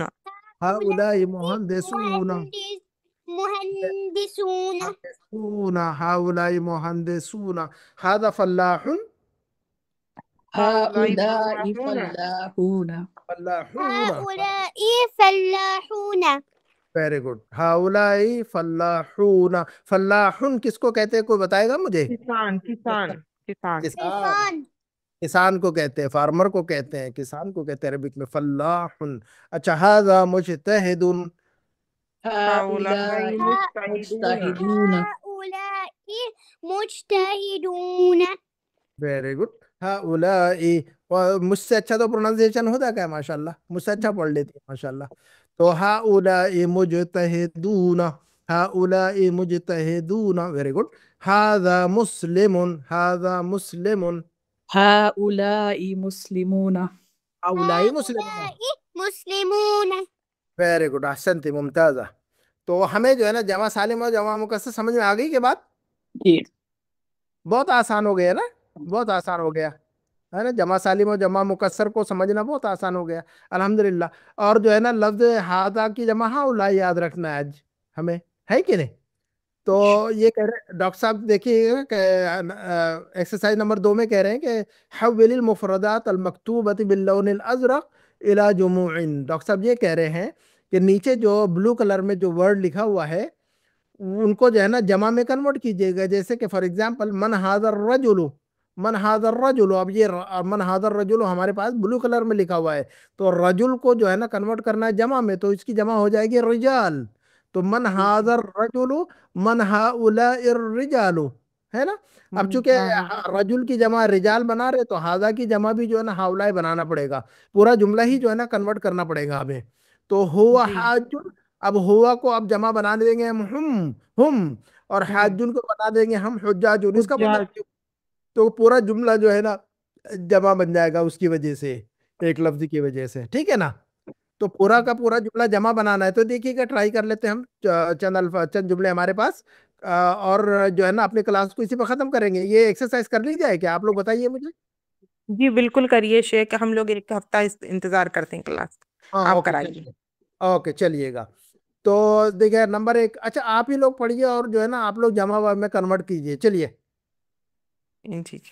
هؤلاء مهندسون. مهندسون. هؤلاء مهندسون. هذا فلاح. هؤلاء فلاحون. هؤلاء فلاحون. Very good. هؤلاء فلاحون. فلاحون کس کو کہتے ہیں؟ کوئی بتائے گا مجھے؟ کسان. کسان. کسان کو کہتے ہیں، فارمر کو کہتے ہیں، کسان کو کہتے ہیں عربک میں فلاحن. اچھا. هذا مجتہد. هؤلاء مجتهدون. هؤلاء مجتهدون. Very good. هؤلاء. مجھ سے اچھا تو پروننسیشن ہوتا ہے ماشاء اللہ، مجھ سے اچھا پڑھ لیتی ہے ماشاء اللہ. تو هؤلاء مجتہدون. هؤلاء مجتہدون. Very good. هذا مسلم. هذا مسلم. هؤلاء مسلمون. هؤلاء مسلمون. هؤلاء مسلمون. Very good. احسنتی. ممتازہ. تو ہمیں جو ہے نا جمع سالم اور جمع مکسر سمجھ میں آ گئی کہ بات جی بہت آسان ہو گیا نا، بہت آسان ہو گیا ہے نا. جمع سالم اور جمع مکسر کو سمجھنا بہت آسان ہو گیا الحمدللہ. اور جو ہے نا لفظ ہاذا کی جمع ہؤلاء یاد رکھنا ہے آج ہمیں، ہے کہ نہیں؟ تو یہ کہہ رہے ڈاکٹر صاحب دیکھیے کہ ایکسرسائز نمبر 2 میں کہہ رہے ہیں کہ حول المفردات المکتوبۃ باللون الازرق الی جموع. ڈاکٹر صاحب یہ کہہ رہے ہیں کہ نیچے جو بلو کلر میں جو ورڈ لکھا ہوا ہے ان کو جو ہے نا جمع میں کنورٹ کیجئے گا. جیسے کہ فار ایگزامپل من ھذا الرجل. من ھذا الرجل. اب یہ من ھذا الرجل ہمارے پاس بلو کلر میں لکھا ہوا ہے، تو رجل کو جو ہے نا کنورٹ کرنا ہے جمع میں، تو اس کی جمع ہو جائے گی رجال. تو من ھذا الرجل من ہؤلاء الرجال، ہے نا. اب چونکہ رجل کی جمع رجال بنا رہے تو ھذا کی جمع بھی جو ہے نا ہؤلاء بنانا پڑے گا. پورا جملہ ہی جو ہے نا کنورٹ کرنا پڑے گا ہمیں. تو ہوا حاج. اب ہوا کو اب جمع بنا دیں گے ہم اور حاجن کو بنا دیں گے ہم حجاجن. اس کا مطلب تو پورا جملہ جو ہے نا جمع بن جائے گا اس کی وجہ سے، ایک لفظ کی وجہ سے. ٹھیک ہے نا. تو پورا کا پورا جملہ جمع بنانا ہے. تو دیکھیے گا ٹرائی کر لیتے ہیں ہم. چند جملے ہمارے پاس اور جو ہے نا اپنے کلاس کو اسی پہ ختم کریں گے. یہ ایکسرسائز کر لی جائے کیا؟ آپ لوگ بتائیے مجھے. جی بالکل کریے شیخ، ہم لوگ ایک ہفتہ انتظار کرتے ہیں کلاس. ہاں آپ اوکے کرائیے. اوکے چلیے گا. تو دیکھیں نمبر 1. اچھا آپ ہی لوگ پڑھیے اور جو ہے نا آپ لوگ جمع میں کنورٹ کیجئے. چلیے ٹھیک.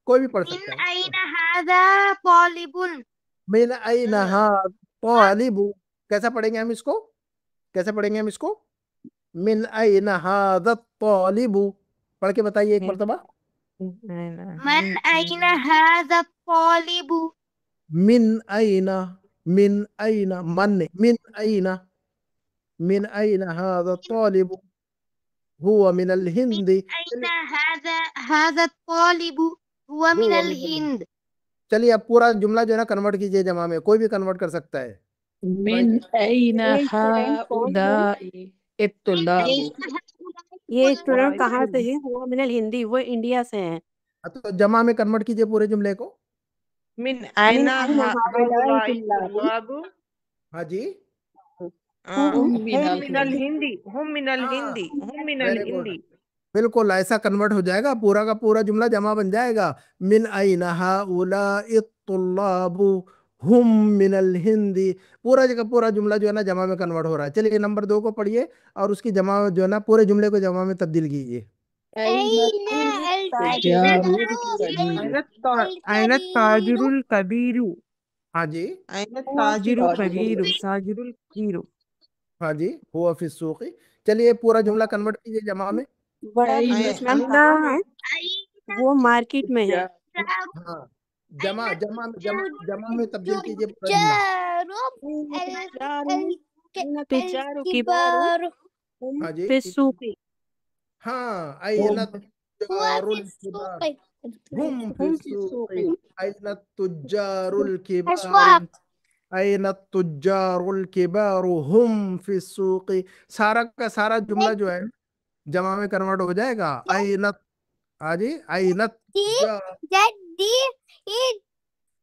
کوئی بھی پڑھ من سکتا ہے. أين هذا طالب؟ من أين هذا الطالب. کیسا پڑھیں گے ہم اس کو؟ کیسے پڑھیں گے ہم اس کو؟ من أين هذا الطالب. پڑھ کے بتائیے ایک مرتبہ. من أين هذا الطالب؟ من أين. من أين من أين. من أين هذا الطالب. هو من الهند. أين هذا الطالب؟ هو من الهند. چلیے اب پورا جملہ جو ہے نا کنورٹ کیجئے جمع میں. کوئی بھی کنورٹ کر سکتا ہے. من أين هؤلاء الطلاب. یہ اسٹوڈنٹ کہاں سے ہے؟ وہ من الہندی، وہ انڈیا سے ہیں. تو جمع میں کنورٹ کیجئے پورے جملے کو. من أين هؤلاء الطلاب. ہاں جی. هم من الهند. هم من الهند. هم من Very good. الهند. بالکل ایسا کنورٹ ہو جائے گا، پورا کا پورا جملہ جمع بن جائے گا. من أين هؤلاء الطلاب ہم من الہند. پورا جگہ پورا جملہ جو ہے نا جمع میں کنورٹ ہو رہا ہے. چلیے نمبر 2 کو پڑھیے اور اس کی جمع جو ہے نا پورے جملے کو جمع میں تبدیل کیجیے. أين التاجر الكبير. ہاں جی. أين التاجر الكبير. تاجر الكبير. ہاں جی. ہوا فی السوق. چلیے پورا جملہ کنورٹ کیجیے جمع میں. بڑا بزنس مین ہے، وہ مارکیٹ میں ہے. ہاں جمع میں تبدیل کیجیے پورا جملہ. تجار کبار ہاں جی. فی السوق. ہاں أين التجار الكبار. هم في السوق. أين التجار الكبار. أين التجار الكبار هم في السوق. سارا کا سارا جملہ جو ہے جمع میں کنورٹ ہو جائے گا. أين ہاں جی. أين التجار. جدي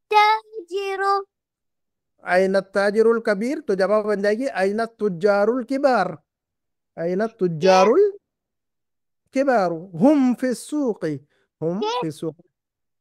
التاجر. أين التاجر الكبير تو جواب بن جائے گی أين التجار الكبار. أين التجار الكبار هم في السوق هم في السوق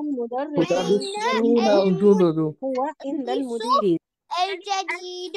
المدرسون جدد هو عند المدير الجديد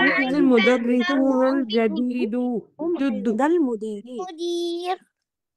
أين المدرسون الجديد هم جد عند المدير مدير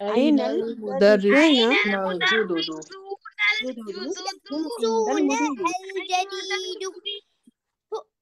أين أين المدرسون الجدد هم عند المدير الجديد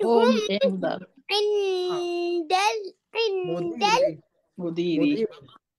هم هم عند عند مدير المدير مدير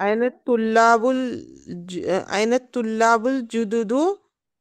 أين الطلاب أين الطلاب الجدد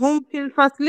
هم في الفصل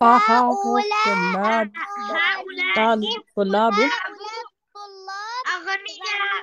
هؤلاء هؤلاء الطلاب طلاب هؤلاء الطلاب أغنياء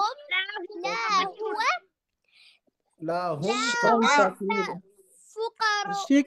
هم لا هو لا هم هم لا فقير فقراء الشيخ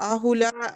هؤلاء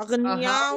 أغنياء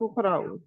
فقراء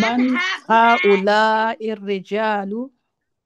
من هؤلاء الرجال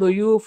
ضيوف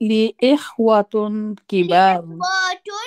لإخوة كبار إخوة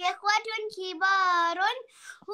إخوة كبار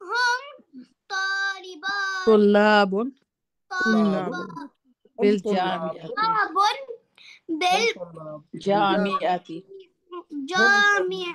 هم طالبات طلاب طلاب بالجامعة طلاب جامعة بالجامع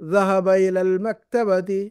ذهب إلى المكتبة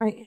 أين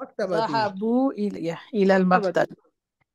مكتبتي ذهبوا إلى المكتب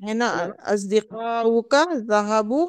هنا إلى أصدقاؤك ذهبوا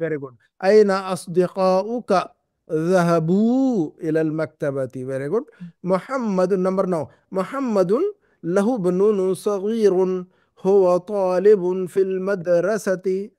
very good أين أصدقاؤك ذهبوا إلى المكتبة very good محمد نمبر 9 محمد له بنون صغير هو طالب في المدرسة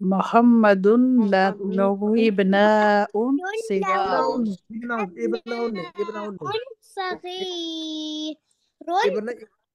محمد له ابناء صغار أبناء صغير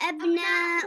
أبناء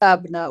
أبناء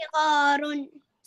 صغار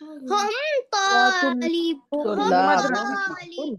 هم طالب هم طلاب طالب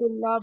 طلاب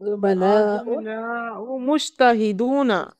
الزملاء زملاء الزملاء مجتهدون.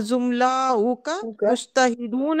زملاؤك مجتهدون.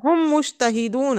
هم مجتهدون.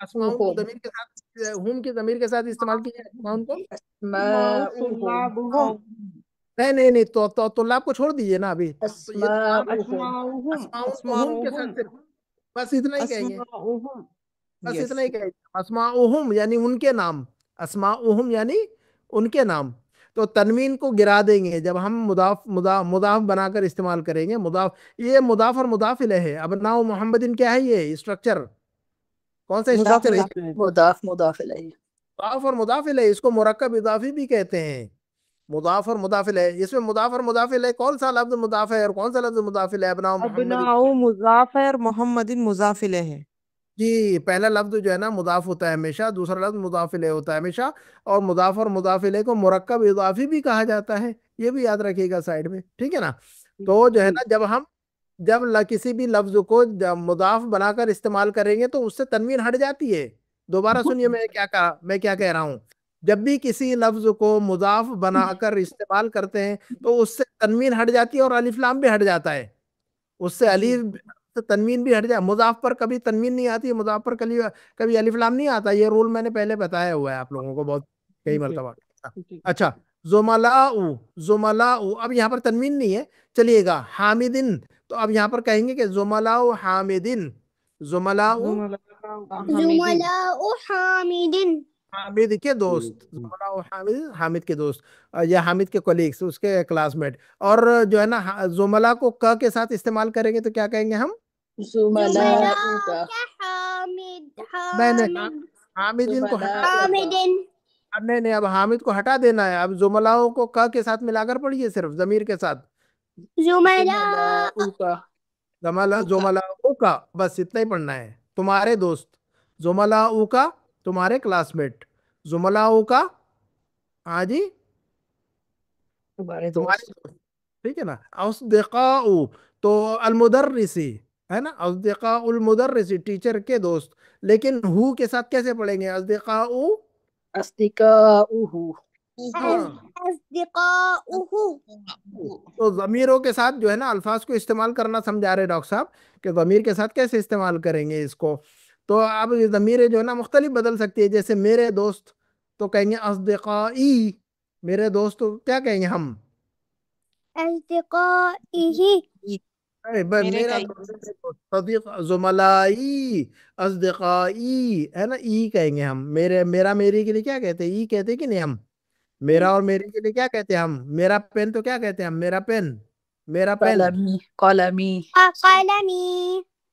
اسماؤن کو هم ضمیر کے ساتھ، ہم کی ضمیر کے ساتھ استعمال کیا ہے اسماؤن کو؟ أسماؤهم طلابهم نہیں نہیں تو طلاب کو چھوڑ دیجئے نا ابھی، تو یہ تو کام ہے أسماؤهم اسماؤن کو ہم کے ساتھ صرف بس اتنا ہی کہیں گے، أسماؤهم بس اتنا ہی کہیں گے، اسماؤہم یعنی ان کے نام، اسماؤہم یعنی ان کے نام، تو تنوین کو گرا دیں گے جب ہم مضاف بنا کر استعمال کریں گے، مضاف، یہ مضاف اور مضاف الیہ ہے، ابناء محمدin کیا ہے یہ اسٹرکچر، کون سا مضاف اسٹرکچر ہے؟ الیہ مضاف إليه مضاف اور مضاف الیہ، اس کو مرکب اضافی بھی کہتے ہیں، مضاف اور مضاف الیہ، اس میں مضاف اور مضاف الیہ کون سا لفظ مضاف ہے اور کون سا لفظ مضاف الیہ؟ ابناء محمد، ابناء مضاف ہے اور محمد مضاف الیہ ہے. جی پہلا لفظ جو ہے نا مضاف ہوتا ہے ہمیشہ، دوسرا لفظ مضاف الیہ ہوتا ہے ہمیشہ، اور مضاف اور مضاف الیہ کو مرکب اضافی بھی کہا جاتا ہے، یہ بھی یاد رکھیے گا سائڈ میں، ٹھیک ہے نا؟ تو جو ہے نا جب کسی بھی لفظ کو مضاف بنا کر استعمال کریں گے تو اس سے تنوین ہٹ جاتی ہے. دوبارہ سنیے میں کیا کہہ رہا ہوں، جب بھی کسی لفظ کو مضاف بنا کر استعمال کرتے ہیں تو اس سے تنوین ہٹ جاتی ہے اور الف لام بھی ہٹ جاتا ہے، اس سے الف سے تنوین بھی ہٹ جائے، مضاف پر کبھی تنوین نہیں آتی ہے، مضاف پر کبھی الف لام نہیں آتا، یہ رول میں نے پہلے بتایا ہوا ہے آپ لوگوں کو بہت کئی مرتبہ. اچھا زملاء، اب یہاں پر تنوین نہیں ہے، چلیے گا حامدن، تو اب یہاں پر کہیں گے کہ زملاء حامدن، زملاء زملاء حامد حامد کے دوست، زملاء حامد حامد کے دوست، یا حامد کے کولیگس، اس کے کلاس میٹ. اور جو ہے نا زملاء کو ک کے ساتھ استعمال کریں گے تو کیا کہیں گے ہم؟ زملاؤك حامد نہیں حامدین کو ہٹا دینا، حامدن اب نہیں اب حامد کو ہٹا دینا ہے، اب زملاؤ کو ک کے ساتھ ملا کر پڑھیے، صرف ضمیر کے ساتھ، زملاء زملاؤ کا، بس اتنا ہی پڑھنا ہے، تمہارے دوست، زملاؤ کا تمہارے کلاس میٹ، زملاؤ کا ہاں جی تمہارے تمہارے دوست دوست، ٹھیک ہے نا؟ اصدقاء تو المدرسی ہے نا، اصدقاء المدرسی ٹیچر کے دوست، لیکن ہو کے ساتھ کیسے پڑھیں گے؟ اصدقاء أصدقاؤه ہاں، أصدقاؤه تو ضمیروں کے ساتھ جو ہے نا الفاظ کو استعمال کرنا سمجھا رہے ڈاکٹر صاحب کہ ضمیر کے ساتھ کیسے استعمال کریں گے اس کو. تو اب یہ ضمیریں جو ہے نا مختلف بدل سکتی ہے، جیسے میرے دوست تو کہیں گے اصدقائی، میرے دوست تو کیا کہیں گے ہم؟ أصدقائه میرا دوست، صدیق، زملائی، اصدقائی ہے نا، ای کہیں گے ہم، میرا میری کے لیے کیا کہتے ہیں؟ ای کہتے کہ نہیں ہم؟ میرا اور میری کے لیے کیا کہتے ہیں ہم؟ میرا پین تو کیا کہتے ہیں ہم؟ میرا پین، میرا پین. قلمي قلمي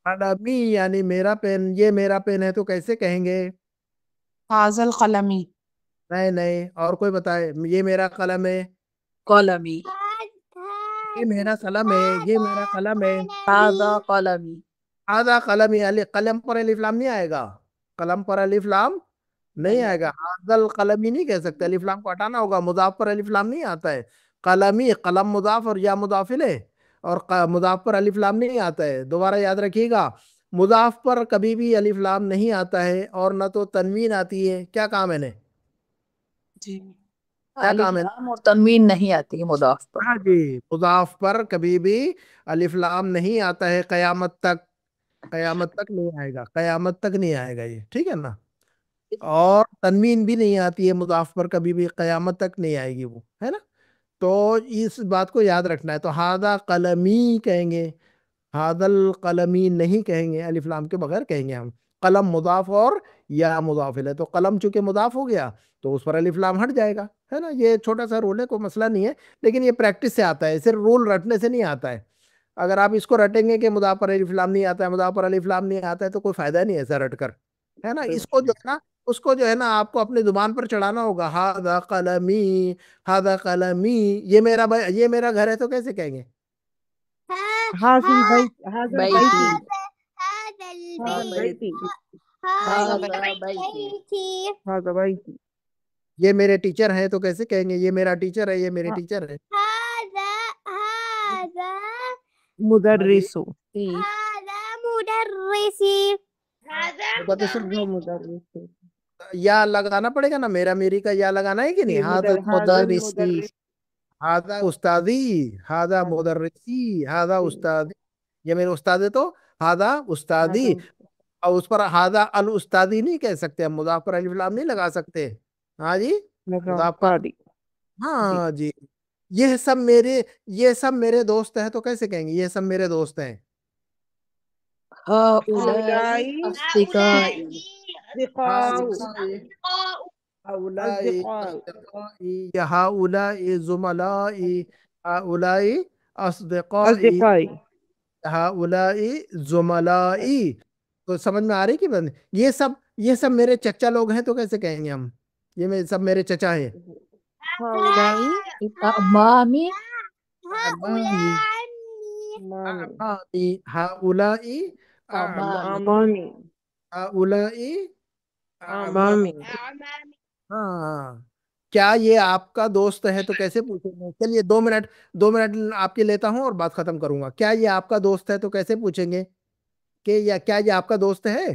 قلمی یعنی میرا پین، یہ میرا پین ہے تو کیسے کہیں گے؟ هذا القلمی. نہیں اور کوئی بتائے، یہ میرا قلم ہے، قلمي یہ میرا قلم ہے، یہ میرا قلم ہے. هذا قلمي آدھا قلم علی، قلم پر الف لام نہیں آئے گا، قلم پر الف لام نہیں آئے گا، حاضل قلمی نہیں کہہ سکتے، الف لام کو ہٹانا ہوگا، مضاف پر الف لام نہیں آتا ہے. قلمی، قلم مضاف اور یا مضاف الیہ، اور مضاف پر الف لام نہیں آتا ہے. دوبارہ یاد رکھیے گا، مضاف پر کبھی بھی الف لام نہیں آتا ہے اور نہ تو تنوین آتی ہے. کیا کام ہے نے؟ جی کیا الف کام ہے؟ لام اور تنوین نہیں آتی ہے مضاف پر. ہاں جی، مضاف پر کبھی بھی الف لام نہیں آتا ہے، قیامت تک، قیامت تک نہیں آئے گا، قیامت تک نہیں آئے گا یہ، ٹھیک ہے نا؟ اور تنوین بھی نہیں آتی ہے مضاف پر کبھی بھی، قیامت تک نہیں آئے گی وہ، ہے نا؟ تو اس بات کو یاد رکھنا ہے. تو ہادہ قلمی کہیں گے، ہادل قلمی نہیں کہیں گے، الف لام کے بغیر کہیں گے ہم. قلم مضاف اور یا مضاف الیہ، تو قلم چونکہ مضاف ہو گیا تو اس پر الف لام ہٹ جائے گا، ہے نا؟ یہ چھوٹا سا رول ہے، کوئی مسئلہ نہیں ہے، لیکن یہ پریکٹس سے آتا ہے، صرف رول رٹنے سے نہیں آتا ہے. اگر آپ اس کو رٹیں گے کہ مضاف پر الف لام نہیں آتا ہے، مضاف پر الف لام نہیں آتا ہے، تو کوئی فائدہ نہیں ہے ایسا رٹ کر، ہے نا؟ اس کو جو ہے نا، اس کو جو ہے نا آپ کو اپنی زبان پر چڑھانا ہوگا. ہاذا قلمی، ہاذا قلمی، یہ میرا گھر ہے تو کیسے کہیں گے؟ هذا البيت. هذا بیتی هذا البيت هذا هذا بیتی بيتي هذا بيتي. یہ میرے ٹیچر ہیں تو کیسے کہیں گے؟ یہ میرا ٹیچر ہے، یہ میرے ٹیچر ہے. هذا مدرس. هذا مدرسي مدرس هو مدرس. یا لگانا پڑے گا نا، میرا میری کا یا لگانا ہے کہ نہیں؟ هذا المدرس. ہاذا استادی، ہاذا مدرسی، ہاذا استادی، یہ میرے استاد ہے تو ہاذا استادی. اور اس پر ہاذا الاستادی نہیں کہہ سکتے ہم، مضاف پر الف لام نہیں لگا سکتے. ہاں جی مضاف پر، جی ہاں جی. یہ سب میرے دوست ہیں تو کیسے کہیں گے یہ سب میرے دوست ہیں؟ هؤلاء أصدقائي. أصدقاء هؤلاء أصدقاء أصدقائي، هؤلاء زملائي، هؤلاء أصدقائي، أصدقائي. هؤلاء زملائي. تو سمجھ میں آ رہی کہ بند یہ سب میرے چچا لوگ ہیں تو کیسے کہیں گے ہم سب میرے چچا ہیں؟ هؤلاء أمامي هؤلاء أمامي. أعمامي، هؤلاء أمامي. أمامي. هؤلاء أمامي. ہاں. کیا یہ آپ کا دوست ہے تو کیسے پوچھیں گے؟ چلیے 2 منٹ آپ کے لیتا ہوں اور بات ختم کروں گا. کیا یہ آپ کا دوست ہے تو کیسے پوچھیں گے کہ کیا یہ آپ کا دوست ہے؟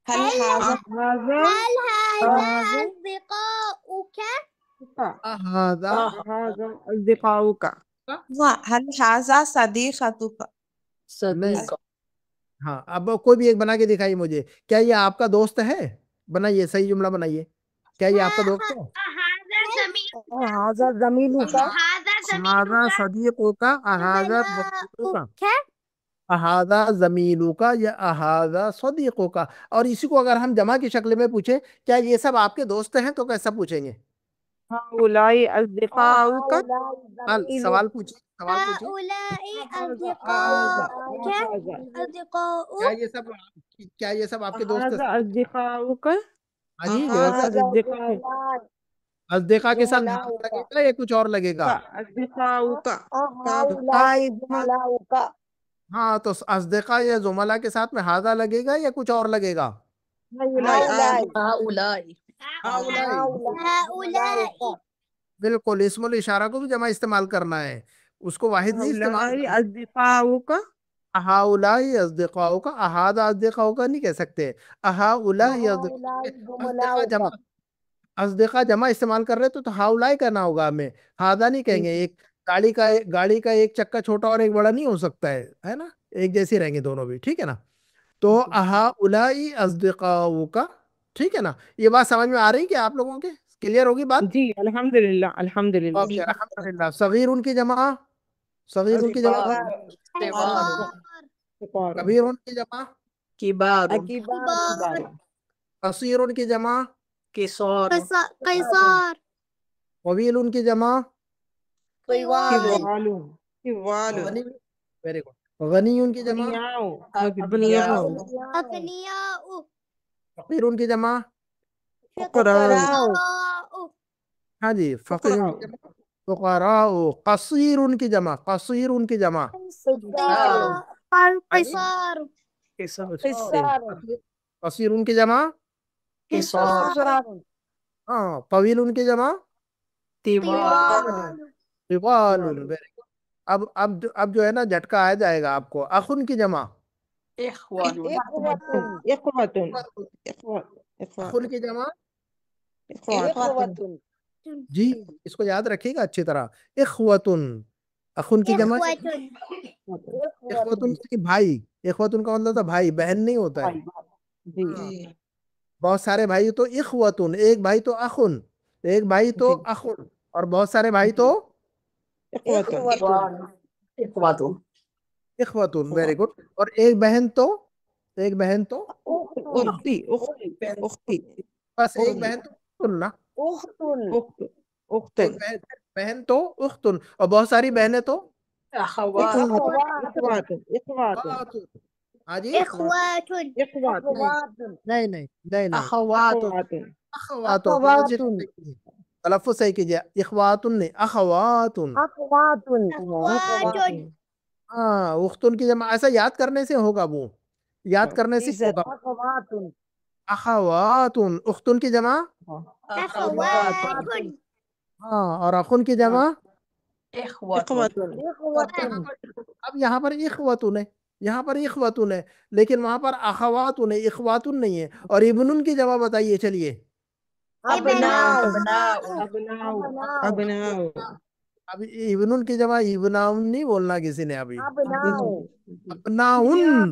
هل هذا هذا هل هذا هذا أصدقاؤك؟ هذا هذا أصدقاؤك. هل هذا صديقتك؟ صديقة. ہاں اب کوئی بھی ایک بنا کے دکھائیے مجھے. کیا یہ آپ کا دوست ہے؟ بنائیے، صحیح جملہ بنائیے. کیا یہ آپ کا دوست ہے؟ هذا زميلك. هذا صديقك، هذا زميلك، هذا زميلك یا هذا صديقك. اور اسی کو اگر ہم جمع کی شکل میں پوچھیں کیا یہ سب آپ کے دوست ہیں تو کیسا پوچھیں گے؟ هؤلاء أصدقاؤك. سوال پوچھیں. هؤلاء أصدقاؤك. کیا یہ سب آپ کے دوست هذا ہیں؟ أصدقاؤك. ہاں جی هذا أصدقاؤك. اصدقاء کے ساتھ ہاں لگے گا یا کچھ اور لگے گا؟ أصدقاؤك. هؤلاء زملاؤك. ہاں تو اصدقاء یا زملاء کے ساتھ میں ہاذا لگے گا یا کچھ اور لگے گا؟ هؤلاء. هؤلاء بالکل اسم الاشارہ کو بھی جمع استعمال کرنا ہے، اس کو واحد نہیں استعمال هؤلاء کرنا. أصدقاؤك. ہؤلاء اصدقاؤک، احاذا اصدقاؤک نہیں کہہ سکتے. ہؤلاء اصدقاء جمع استعمال کر رہے تو ہؤلاء کرنا ہوگا ہمیں، ہاذا نہیں کہیں گے. ایک گاڑی کا ایک چکا چھوٹا اور ایک بڑا نہیں ہو سکتا ہے نا، ایک جیسے رہیں گے دونوں بھی، ٹھیک ہے نا. تو ہؤلاء اصدقاؤک، ٹھیک ہے نا. یہ بات سمجھ میں آ رہی کہ آپ لوگوں کے کلیئر ہوگی بات؟ جی الحمدللہ الحمدللہ. اوکے الحمدللہ. صغیر ان کی جمع، صغیر ان کی جمع، کبیر ان کی جمع، كبار. كبار قصیر ان کی جمع، قصار. قيصار طویل ان کی جمع، طوال طوال. غنی، ویری گڈ. غنی ان کی جمع، أغنياء. أغنياء فقیر ان کی جمع، فقراء. فقراء ہاں جی فقیر ان کی جمع، فقراء. قصیر ان کی جمع، قصیر ان کی جمع، قصار قصیر ان کی جمع. قصار. ہاں طویل ان کی جمع، طوال. طوال. Very good. اب جو ہے نا جھٹکا آ جائے گا آپ کو. اخ ان کی جمع، إخوان. اخ ان کی جمع. إخوة. جی اس کو یاد رکھیے گا اچھی طرح. اخوتن، اخن کی جمع، اخوتن کی بھائی. اخوتن کا مطلب تھا بھائی، بہن نہیں ہوتا ہے. جی بہت سارے بھائی تو اخوتن، ایک بھائی تو اخن، ایک بھائی تو اخن، اور بہت سارے بھائی تو إخوان. اخوتن. Very good. اور ایک بہن تو أختي بس ایک بہن تو اختن نا. أخت. ایک بہن تو اختن، اور بہت ساری بہنیں تو أخوات. اخوات. ہاں جی إخوات نہیں أخوات. اخوات. تلفظ صحیح کیجیے. اخواتن نہیں، اخواتن. ہاں اختن کی جمع ایسا یاد کرنے سے ہوگا، وہ یاد کرنے سے ہوگا. اخواتن. اختن کی جمع، أخوات ہاں، اور اخن کی جمع. إخوة. اب یہاں پر اخوتن ہے، یہاں پر اخوتن ہے، لیکن وہاں پر اخواتن ہے، اخواتن نہیں ہے. اور ابن کی جمع بتائیے چلیے. أبناء. أبناء. اب ابن کی جمع ابناؤن نہیں بولنا کسی نے ابھی. ابناؤن.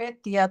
فتية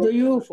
ضيوف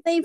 ضيف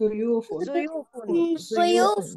ضيوف ضيوف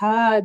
حاج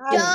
حاج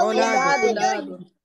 أولاد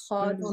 خادم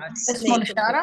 اسم الإشارة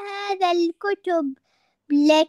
هذا الكتب لك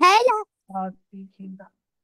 هل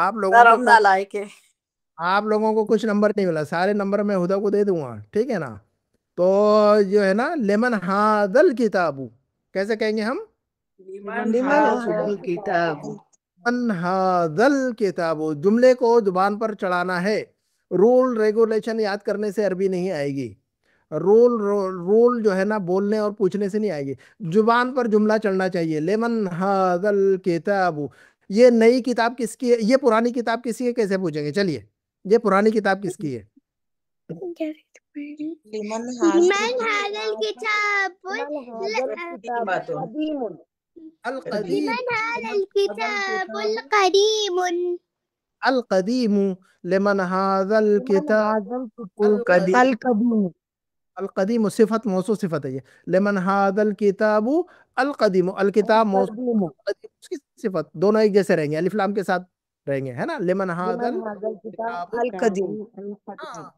آپ لوگوں کو رمضان لائے کے آپ لوگوں کو کچھ نمبر نہیں ملا، سارے نمبر میں ہدا کو دے دوں گا، ٹھیک ہے نا؟ تو جو ہے نا لمن ہادل کتابو کیسے کہیں گے ہم؟ لمن هذا الكتاب من ہادل کتابو، جملے کو زبان پر چڑھانا ہے، رول ریگولیشن یاد کرنے سے عربی نہیں آئے گی، رول جو ہے نا بولنے اور پوچھنے سے نہیں آئے گی، زبان پر جملہ چڑھنا چاہیے۔ لمن ہادل کتابو، یہ نئی کتاب کس کی ہے؟ یہ پرانی کتاب کس کی ہے کیسے پوچھیں گے؟ چلیے، یہ پرانی کتاب کس کی ہے؟ لمن لمن هذا هذا الكتاب قديمة لمن القدیم، هذا الكتاب القديم القدیم، لمن هذا الکتاب القديم القدیم القدیم صفت موصوف صفت ہے یہ، لمن هذا الکتاب القدیم، الکتاب موصوف القدیم اس کی صفت، دونوں ایک جیسے رہیں گے، الف لام کے ساتھ رہیں گے، ہے نا؟ لمن هذا الکتاب القدیم ہاں،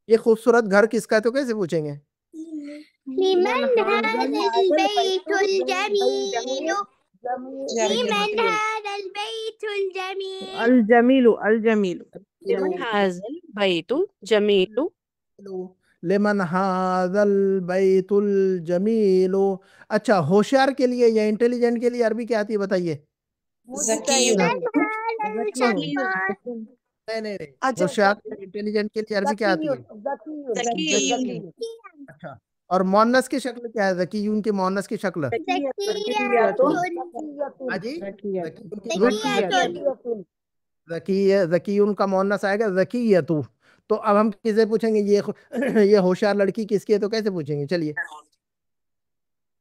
یہ خوبصورت گھر کس کا ہے تو کیسے پوچھیں گے؟ لمن هذا البيت الجميل لمن هذا البيت الجميل الجمیل الجمیل لمن هذا البيت جميل لمن هذا البیت الجمیل۔ اچھا، ہوشیار کے لیے یا انٹیلیجنٹ کے لیے عربی کیا آتی ہے بتائیے؟ زکی لمن هذا الشخص نہیں نہیں نہیں، اچھا ہوشیار انٹیلیجنٹ کے لیے عربی کیا آتی ہے؟ ذكي اچھا، اور مونس کی شکل کیا ہے؟ ذکیون کی مونس کی شکل؟ زكية ہاں جی، زكية ذکیون کا مونس آئے گا ذکیتو۔ تو اب ہم کسے پوچھیں گے یہ ہوشیار لڑکی کس کی ہے تو کیسے پوچھیں گے؟ چلیے،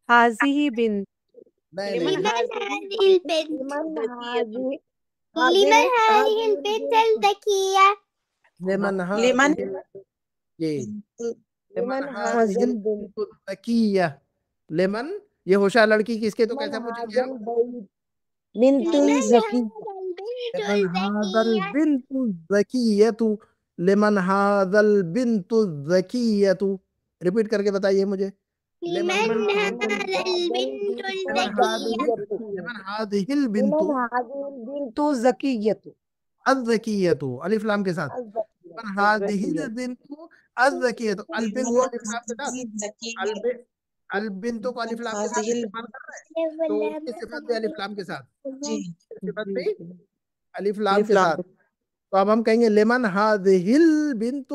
هذه بنت نہیں لمن نہیں، هذه البنت لمن هذه البنت الذكية لمن لمن یہ لمن هذه البنت الذکیہ، لمن یہ ہوشیار لڑکی کس کے تو کیسے پوچھیں گے ہم؟ بنت لمن الزکی هذا البنت لمن هذا الذكية البنت الذکیۃ، لمن هذا البنت الذکیۃ، ریپیٹ کر کے بتائیے مجھے، لمن هذا البنت الذكية لمن هذه البنت البنت زکیت الذکیۃ، الف لام کے ساتھ، لمن هذه البنت الذکیۃ، البنت کو الف لام کے ساتھ، زکی البنت کو الف لام کے ساتھ استعمال کر رہے ہیں تو اس کی صفت بھی الف لام کے ساتھ، جی صفت بھی الف لام کے ساتھ۔ تو اب ہم کہیں گے لمن هذه البنت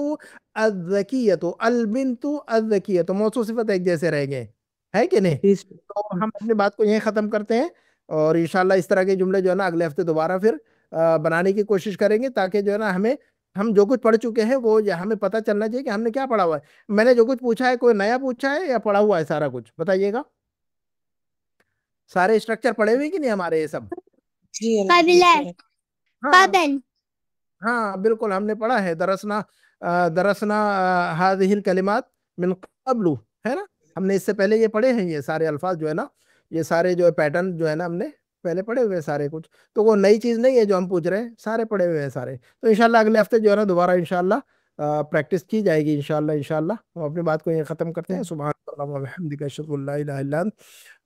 الذکیۃ، البنت الذکیۃ، موصوف صفت ایک جیسے رہیں گے، ہے کہ نہیں؟ تو ہم اپنی بات کو یہیں ختم کرتے ہیں، اور انشاءاللہ اس طرح کے جملے جو ہے نا اگلے ہفتے دوبارہ پھر بنانے کی کوشش کریں گے، تاکہ جو ہے نا ہم جو کچھ پڑھ چکے ہیں وہ ہمیں پتہ چلنا چاہیے کہ ہم نے کیا پڑھا ہوا ہے۔ میں نے جو کچھ پوچھا ہے کوئی نیا پوچھا ہے یا پڑھا ہوا ہے سارا کچھ؟ بتائیے گا، سارے اسٹرکچر پڑھے ہوئے کہ نہیں ہمارے یہ سب؟ جی قبل ہاں قبل ہاں بالکل، ہم نے پڑھا ہے، درسنا هذه الکلمات من قبل، ہے نا؟ ہم نے اس سے پہلے یہ پڑھے ہیں، یہ سارے الفاظ جو ہے نا، یہ سارے جو پیٹرن جو ہے نا ہم نے پہلے پڑھے ہوئے ہیں سارے کچھ، تو وہ نئی چیز نہیں ہے جو ہم پوچھ رہے ہیں، سارے پڑھے ہوئے ہیں سارے۔ تو انشاءاللہ اگلے ہفتے جو ہے نا دوبارہ انشاءاللہ پریکٹس کی جائے گی انشاءاللہ۔ ہم اپنی بات کو یہ ختم کرتے ہیں۔ سبحانک اللہم و بحمدک، اشہد ان لا الہ الا انت،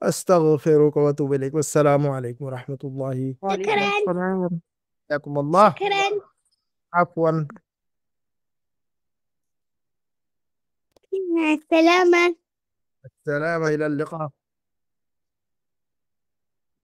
استغفرک و اتوب الیک۔ والسلام علیکم و رحمۃ اللہ، شكرا جزاکم اللہ، شكرا عفوا، مع السلامة السلام، إلى اللقاء۔